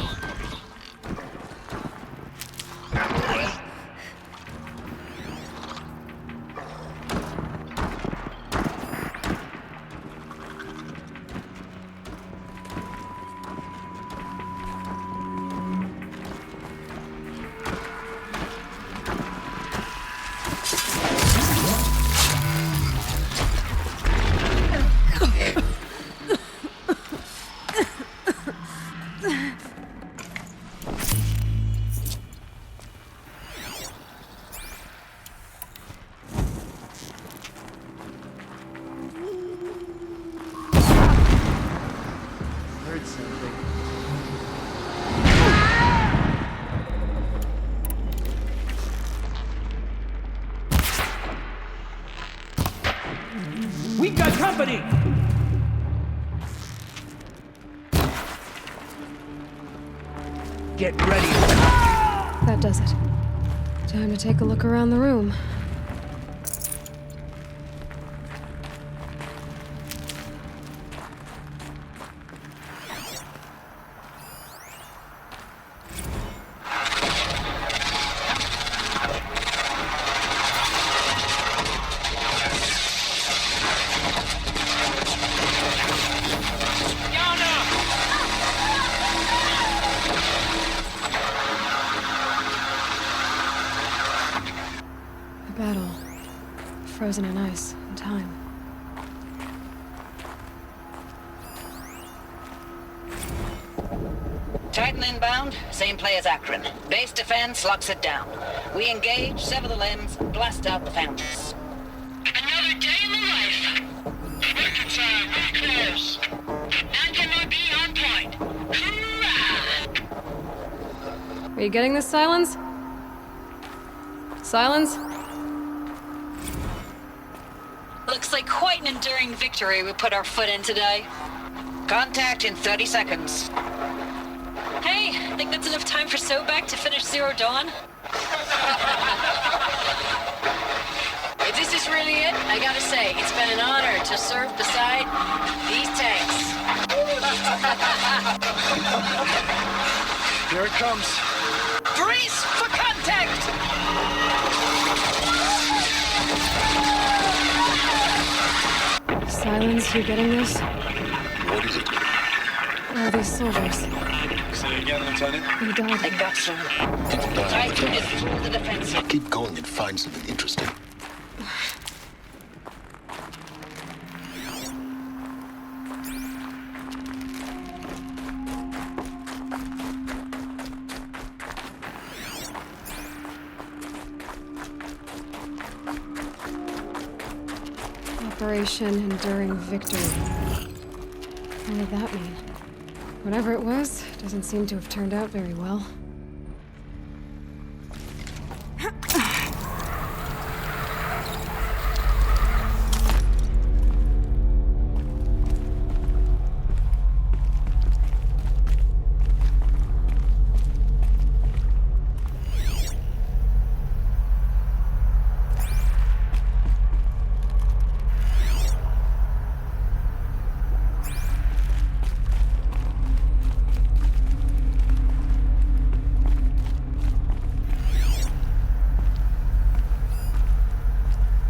We got company! Get ready.
That does it. Time to take a look around the room. Battle. Frozen in ice and time.
Titan inbound, same play as Akron. Base defense locks it down. We engage, sever the limbs, blast out the foundries.
Another day in the life. Record time, we're close. Anti-MB on point. Hoorah!
Are you getting this, Silence? Silence?
Looks like quite an enduring victory we put our foot in today.
Contact in 30 seconds.
Hey, think that's enough time for Sobek to finish Zero Dawn?
If this is really it, I gotta say, it's been an honor to serve beside these tanks.
Here it comes.
Brace for contact!
Silence, you getting this?
What is it?
All these soldiers.
Say again, Lieutenant?
They died.
I got some.
People die.
Titan is full the defensive.
Now keep going and find something interesting.
Operation Enduring Victory. What did that mean? Whatever it was, doesn't seem to have turned out very well.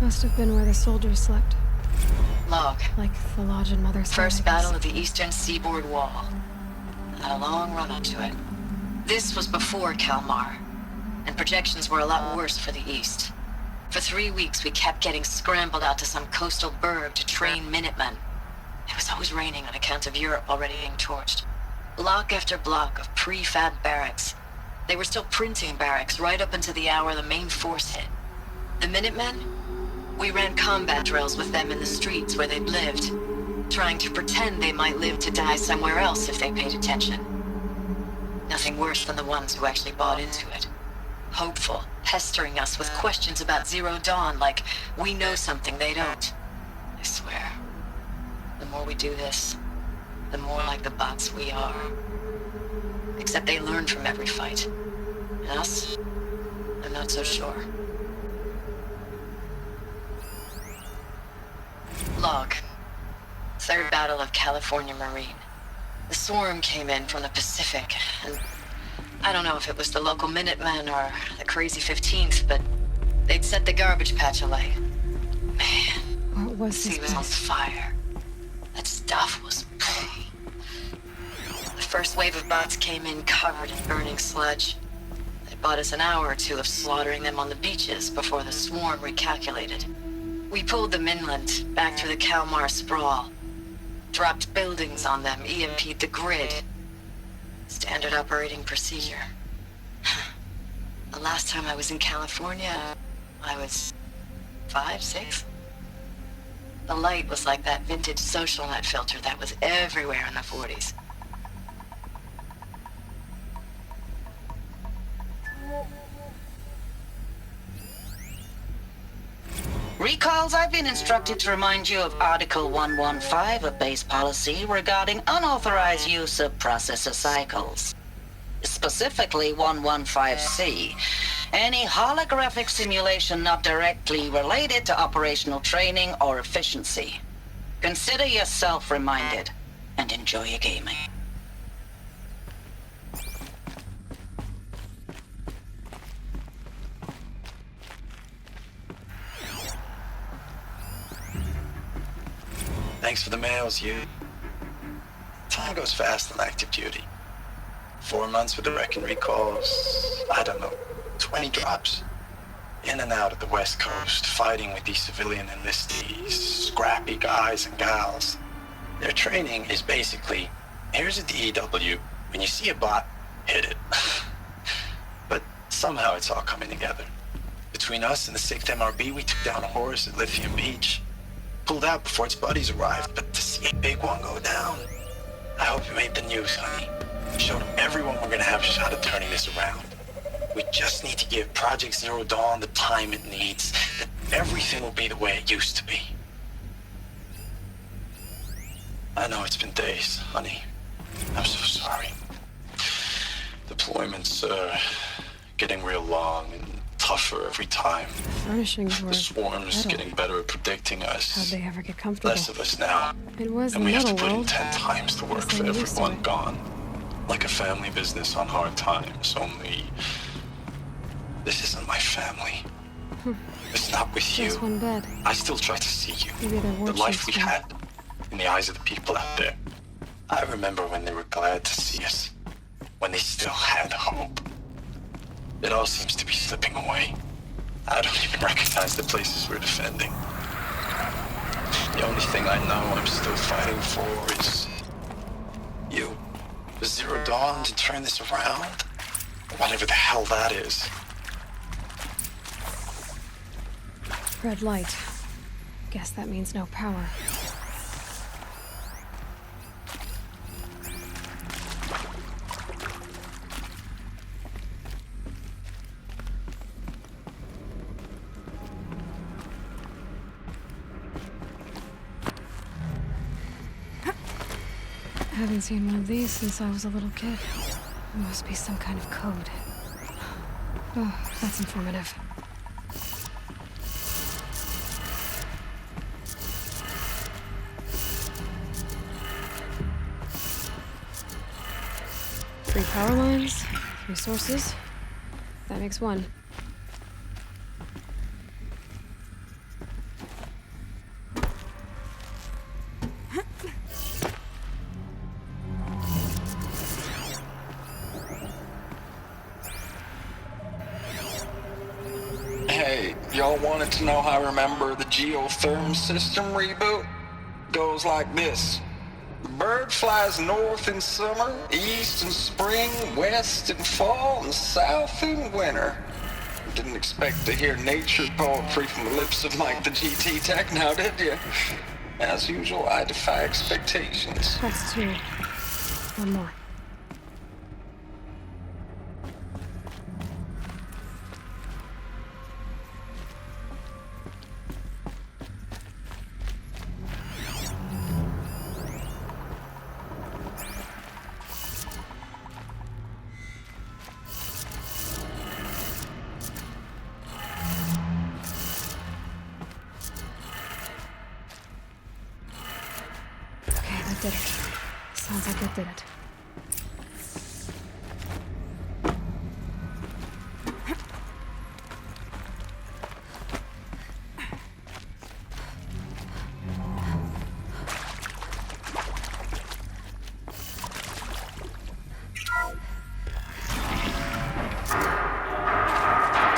Must have been where the soldiers slept.
Log.
Like the lodge in Mother's
First battle of the eastern seaboard wall. Had a long run up to it. This was before Kalmar, and projections were a lot worse for the east. For 3 weeks, we kept getting scrambled out to some coastal burg to train Minutemen. It was always raining on account of Europe already being torched. Block after block of prefab barracks. They were still printing barracks right up until the hour the main force hit. The Minutemen? We ran combat drills with them in the streets where they'd lived, trying to pretend they might live to die somewhere else if they paid attention. Nothing worse than the ones who actually bought into it. Hopeful, pestering us with questions about Zero Dawn like we know something they don't. I swear, the more we do this, the more like the bots we are. Except they learn from every fight. And us? I'm not so sure. Log. Third Battle of California Marine. The swarm came in from the Pacific, and I don't know if it was the local Minutemen or the crazy 15th, but they'd set the garbage patch alight. Man,
What was
the
this
sea was on
place?
fire. That stuff was... The first wave of bots came in covered in burning sludge. They bought us an hour or two of slaughtering them on the beaches before the swarm recalculated. We pulled them inland, back through the Kalmar sprawl. Dropped buildings on them, EMP'd the grid. Standard operating procedure. The last time I was in California, I was 5, 6? The light was like that vintage social net filter that was everywhere in the 40s.
Recalls, I've been instructed to remind you of Article 115 of base policy regarding unauthorized use of processor cycles. Specifically 115C. Any holographic simulation not directly related to operational training or efficiency. Consider yourself reminded and enjoy your gaming.
Thanks for the mails, you. Time goes fast on active duty. 4 months with the wreck and recalls, I don't know, 20 drops. In and out of the West Coast, fighting with these civilian enlistees, scrappy guys and gals. Their training is basically, here's a DEW, when you see a bot, hit it. But somehow it's all coming together. Between us and the 6th MRB, we took down a horse at Lithium Beach. Pulled out before its buddies arrived, but to see a big one go down, I hope you made the news, honey. Showed everyone we're gonna have a shot at turning this around. We just need to give Project Zero Dawn the time it needs, that everything will be the way it used to be. I know it's been days, honey. I'm so sorry. Deployments are getting real long and tougher every time.
Furnishings were
The swarm's
metal.
getting better at predicting us.
How'd they ever get comfortable?
Less of us now.
It was
And we have to
metal
put in
world.
10 times the work
Guess
for
I'm used to
everyone
it.
gone. Like a family business on hard times, only... This isn't my family. It's not with you.
Just one bed.
I still try to see you.
Maybe there were
The life we
shifts,
had in the eyes of the people out there. I remember when they were glad to see us. When they still had hope. It all seems to be slipping away. I don't even recognize the places we're defending. The only thing I know I'm still fighting for is... you. The Zero Dawn to turn this around? Whatever the hell that is.
Red light. Guess that means no power. I haven't seen one of these since I was a little kid. It must be some kind of code. Oh, that's informative. Three power lines, 3 sources. That makes 1.
Hey, y'all wanted to know how I remember the geotherm system reboot? Goes like this. The bird flies north in summer, east in spring, west in fall, and south in winter. Didn't expect to hear nature poetry from the lips of Mike the GT Tech now, did you? As usual, I defy expectations.
That's 2. One more. did it. Sounds like it did it.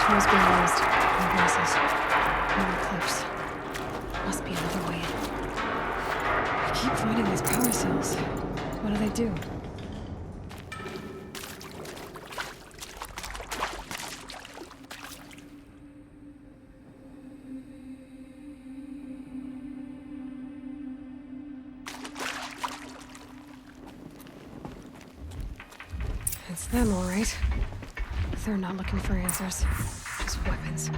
Tools being used. No voices. No cliffs. Must be another way in. I keep finding these power cells. What do they do? It's them, all right. They're not looking for answers, just weapons.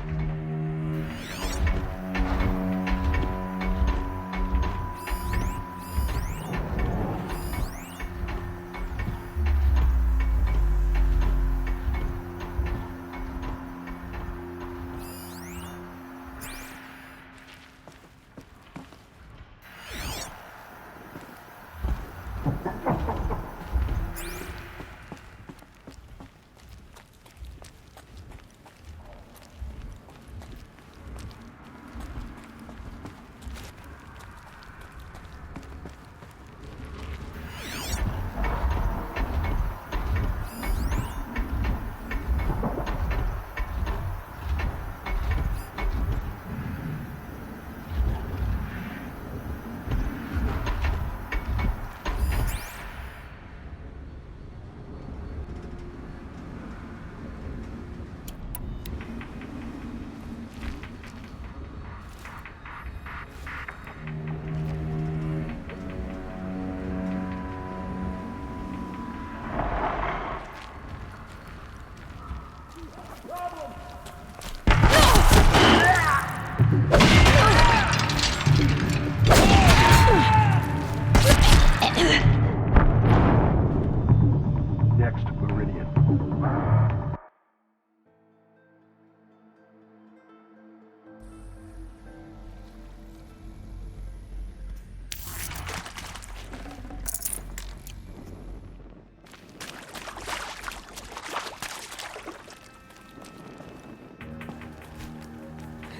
Next meridian.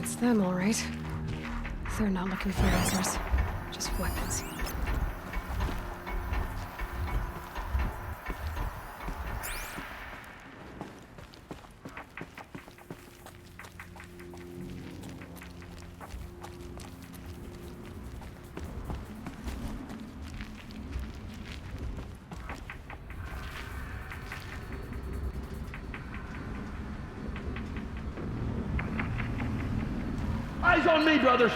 It's them, all right. They're not looking for answers, just weapons.
Eyes on me, brothers!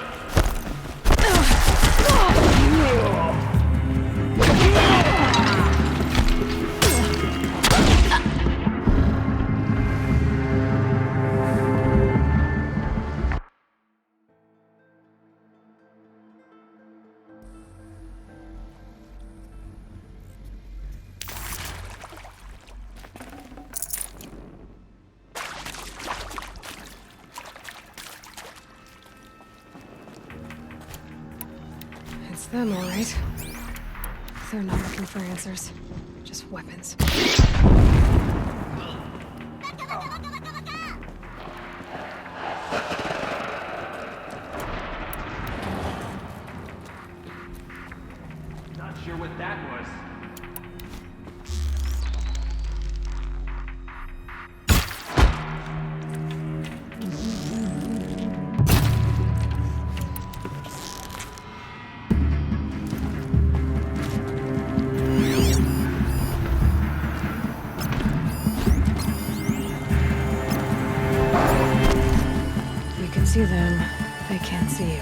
It's them, all right. They're not looking for answers, just weapons.
Not sure what that was.
See them, they can't see you.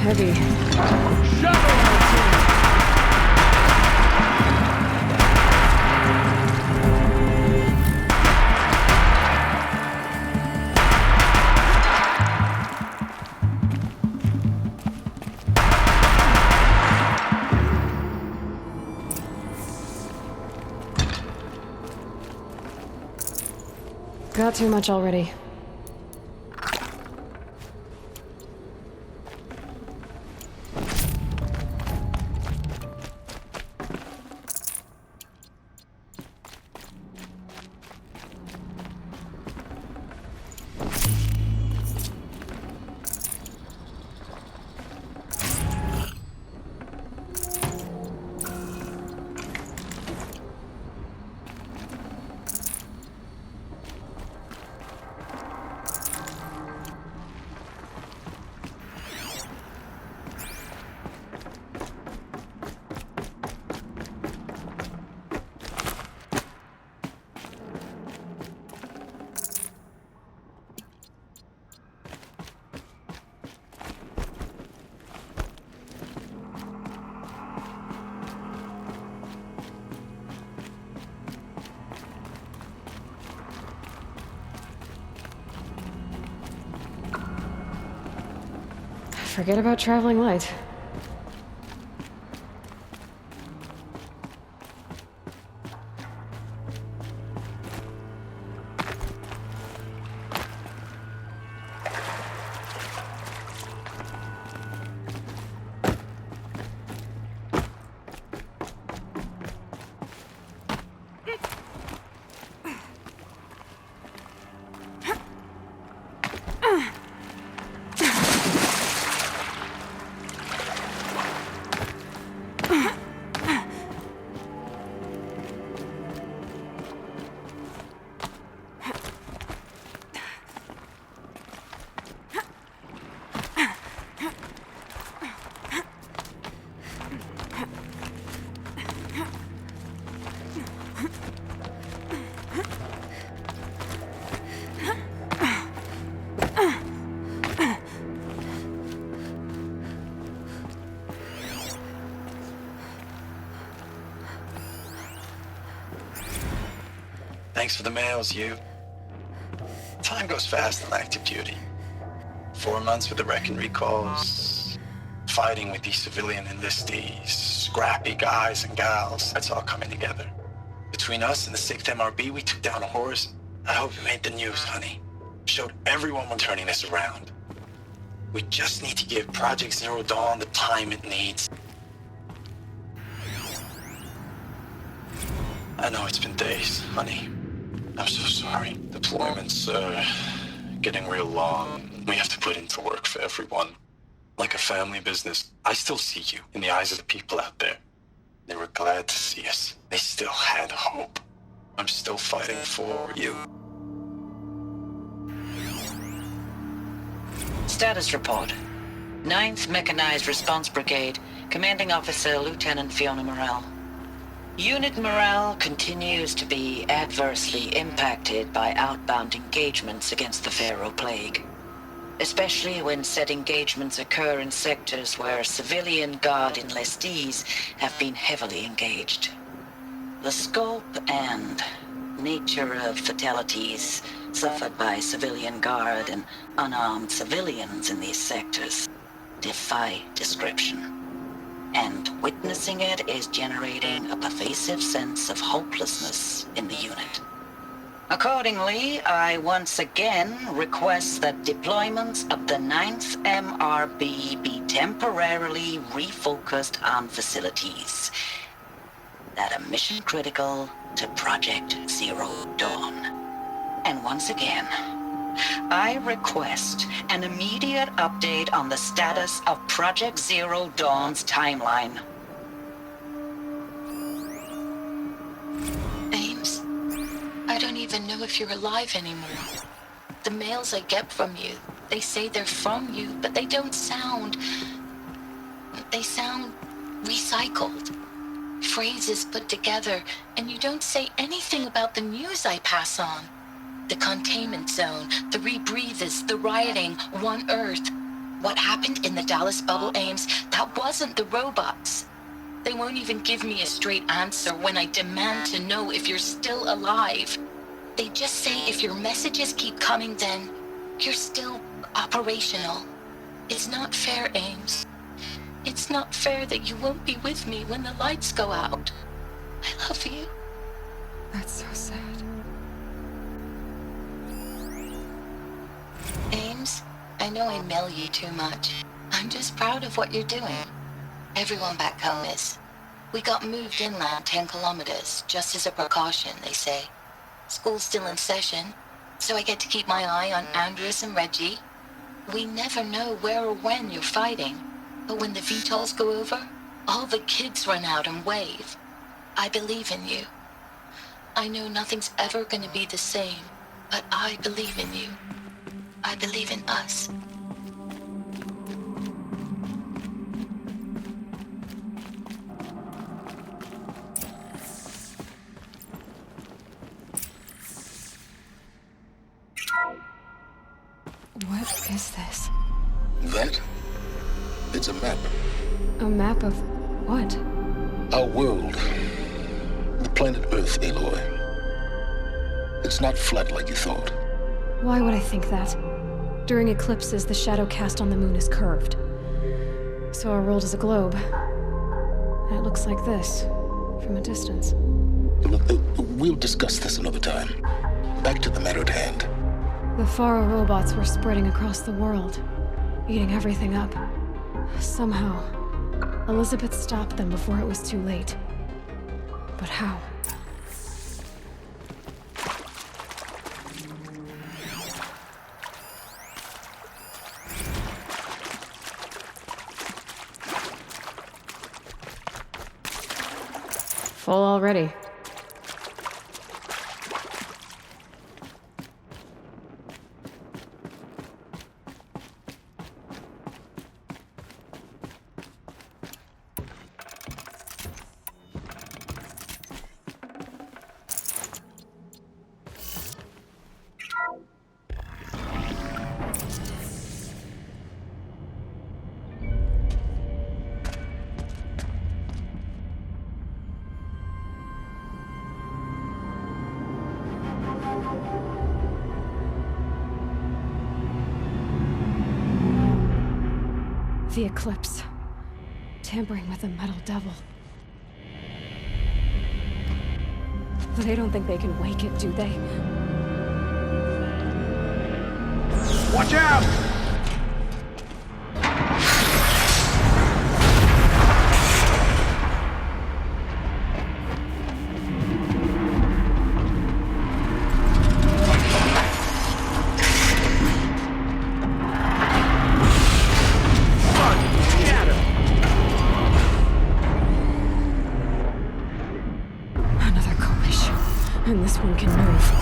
heavy. Got too much already. Forget about traveling light.
Thanks for the mails, you. Time goes fast on active duty. 4 months with the wreck and recalls, fighting with these civilian enlistees, scrappy guys and gals. That's all coming together. Between us and the 6th MRB, we took down a horse. I hope it made the news, honey. Showed everyone we're turning this around. We just need to give Project Zero Dawn the time it needs. I know it's been days, honey. I'm so sorry. Deployments are getting real long. We have to put into work for everyone. Like a family business. I still see you in the eyes of the people out there. They were glad to see us. They still had hope. I'm still fighting for you.
Status report. 9th Mechanized Response Brigade, Commanding Officer Lieutenant Fiona Morrell. Unit morale continues to be adversely impacted by outbound engagements against the Pharaoh Plague, especially when said engagements occur in sectors where civilian guard enlistees have been heavily engaged. The scope and nature of fatalities suffered by civilian guard and unarmed civilians in these sectors defy description. And witnessing it is generating a pervasive sense of hopelessness in the unit. Accordingly, I once again request that deployments of the 9th MRB be temporarily refocused on facilities that are mission critical to Project Zero Dawn. And once again, I request an immediate update on the status of Project Zero Dawn's timeline.
Ames, I don't even know if you're alive anymore. The mails I get from you, they say they're from you, but they don't sound... They sound recycled. Phrases put together, and you don't say anything about the news I pass on. The containment zone, the rebreathers, the rioting, One Earth. What happened in the Dallas bubble, Ames, that wasn't the robots. They won't even give me a straight answer when I demand to know if you're still alive. They just say if your messages keep coming, then you're still operational. It's not fair, Ames. It's not fair that you won't be with me when the lights go out. I love you.
That's so sad.
Ames, I know I mail you too much. I'm just proud of what you're doing. Everyone back home is. We got moved inland 10 kilometers, just as a precaution, they say. School's still in session, so I get to keep my eye on Andres and Reggie. We never know where or when you're fighting, but when the VTOLs go over, all the kids run out and wave. I believe in you. I know nothing's ever gonna be the same, but I believe in you. I believe in us.
What is this?
That? It's a map.
A map of what?
Our world. The planet Earth, Aloy. It's not flat like you thought.
Why would I think that? During eclipses, the shadow cast on the moon is curved. So our world is a globe. And it looks like this, from a distance.
Look, we'll discuss this another time. Back to the matter at hand.
The Faro robots were spreading across the world, eating everything up. Somehow, Elizabeth stopped them before it was too late. But how? Full already. The eclipse. Tampering with the metal devil. They don't think they can wake it, do they?
Watch out!
Another collision. And this one can move.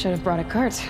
Should have brought a cart.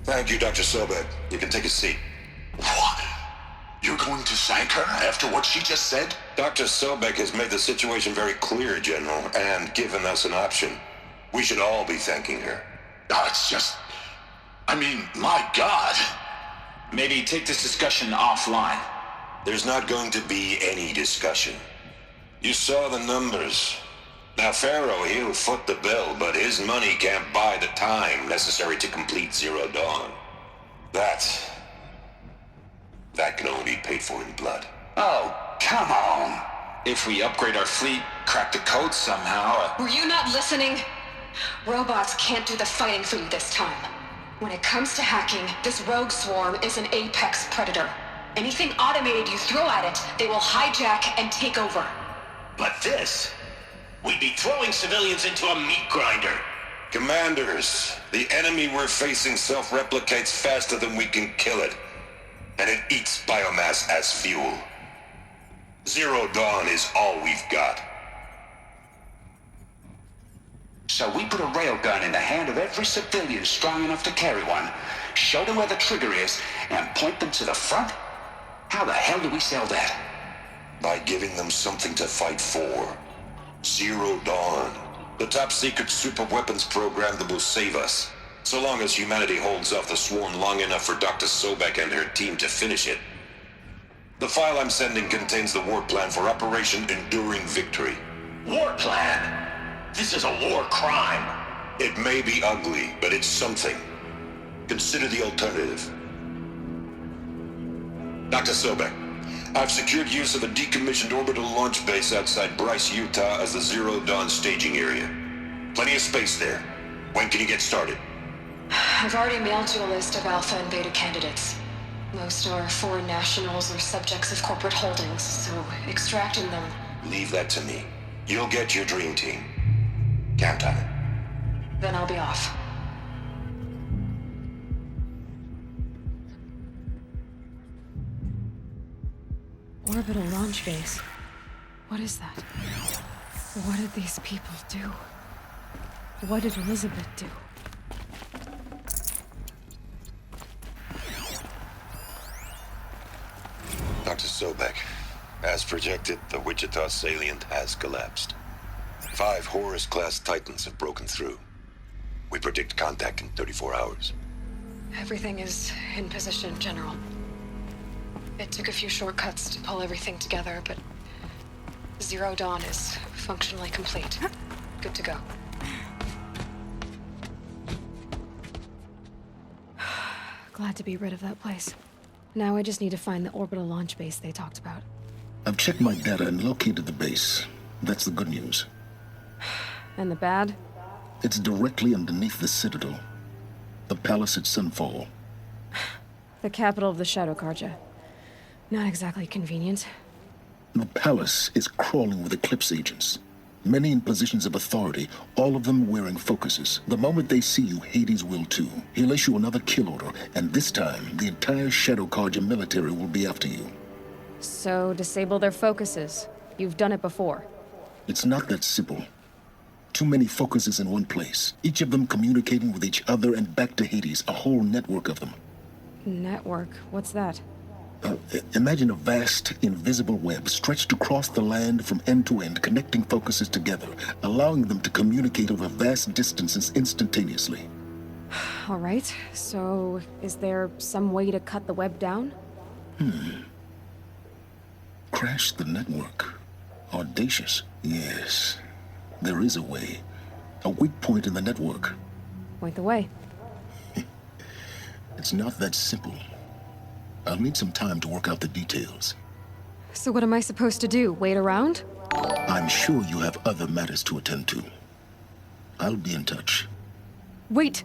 Thank you, Dr. Sobek. You can take a seat.
What? You're going to thank her after what she just said?
Dr. Sobek has made the situation very clear, General, and given us an option. We should all be thanking her.
Oh, it's just... I mean, my God.
Maybe take this discussion offline.
There's not going to be any discussion. You saw the numbers. Now, Pharaoh, he'll foot the bill, but his money can't buy the time necessary to complete Zero Dawn. That can only be paid for in blood.
Oh, come on. If we upgrade our fleet, crack the code somehow...
Were you not listening? Robots can't do the fighting for you this time. When it comes to hacking, this rogue swarm is an apex predator. Anything automated you throw at it, they will hijack and take over.
But this... We'd be throwing civilians into a meat grinder.
Commanders, the enemy we're facing self-replicates faster than we can kill it. And it eats biomass as fuel. Zero Dawn is all we've got.
So we put a railgun in the hand of every civilian strong enough to carry one, show them where the trigger is, and point them to the front? How the hell do we sell that?
By giving them something to fight for. Zero Dawn. The top-secret super-weapons program that will save us. So long as humanity holds off the swarm long enough for Dr. Sobek and her team to finish it. The file I'm sending contains the war plan for Operation Enduring Victory.
War plan? This is a war crime.
It may be ugly, but it's something. Consider the alternative. Dr. Sobek, I've secured use of a decommissioned orbital launch base outside Bryce, Utah as the Zero Dawn staging area. Plenty of space there. When can you get started?
I've already mailed you a list of alpha and beta candidates. Most are foreign nationals or subjects of corporate holdings, so extracting them...
Leave that to me. You'll get your dream team. Count on it.
Then I'll be off.
Orbital launch base. What is that? What did these people do? What did Elizabeth do?
Dr. Sobek, as projected, the Wichita salient has collapsed. 5 Horus-class Titans have broken through. We predict contact in 34 hours.
Everything is in position, General. It took a few shortcuts to pull everything together, but
Zero Dawn is functionally complete. Good to go. Glad to be rid of that place. Now I just need to find the orbital launch base they talked about.
I've checked my data and located the base. That's the good news.
And the bad?
It's directly underneath the Citadel. The palace at Sunfall.
The capital of the Shadow Carja. Not exactly convenient.
The palace is crawling with Eclipse agents. Many in positions of authority, all of them wearing focuses. The moment they see you, Hades will too. He'll issue another kill order, and this time, the entire Shadow Carja military will be after you.
So, disable their focuses. You've done it before.
It's not that simple. Too many focuses in one place, each of them communicating with each other and back to Hades, a whole network of them.
Network? What's that?
Imagine a vast, invisible web stretched across the land from end to end, connecting focuses together, allowing them to communicate over vast distances instantaneously.
All right, so is there some way to cut the web down?
Crash the network. Audacious. Yes, there is a way. A weak point in the network.
Point the way.
It's not that simple. I'll need some time to work out the details.
So what am I supposed to do? Wait around?
I'm sure you have other matters to attend to. I'll be in touch.
Wait!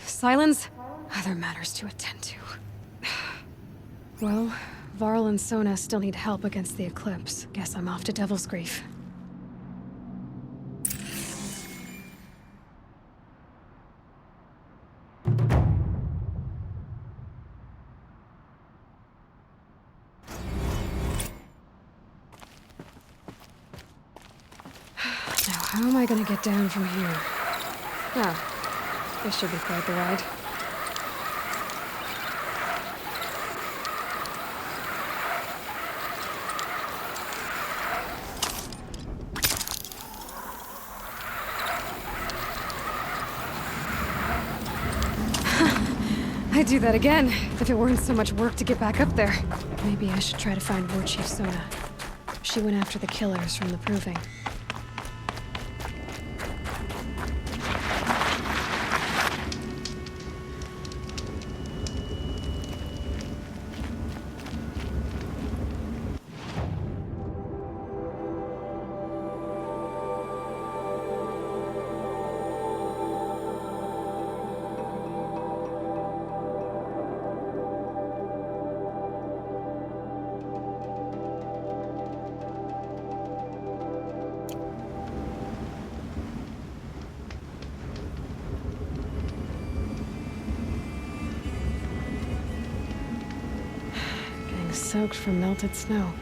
Silence? Other matters to attend to. Well, Varl and Sona still need help against the Eclipse. Guess I'm off to Devil's Grief. How am I gonna get down from here? Ah, this should be quite the ride. I'd do that again, if it weren't so much work to get back up there. Maybe I should try to find War Chief Sona. She went after the killers from the Proving. Soaked from melted snow.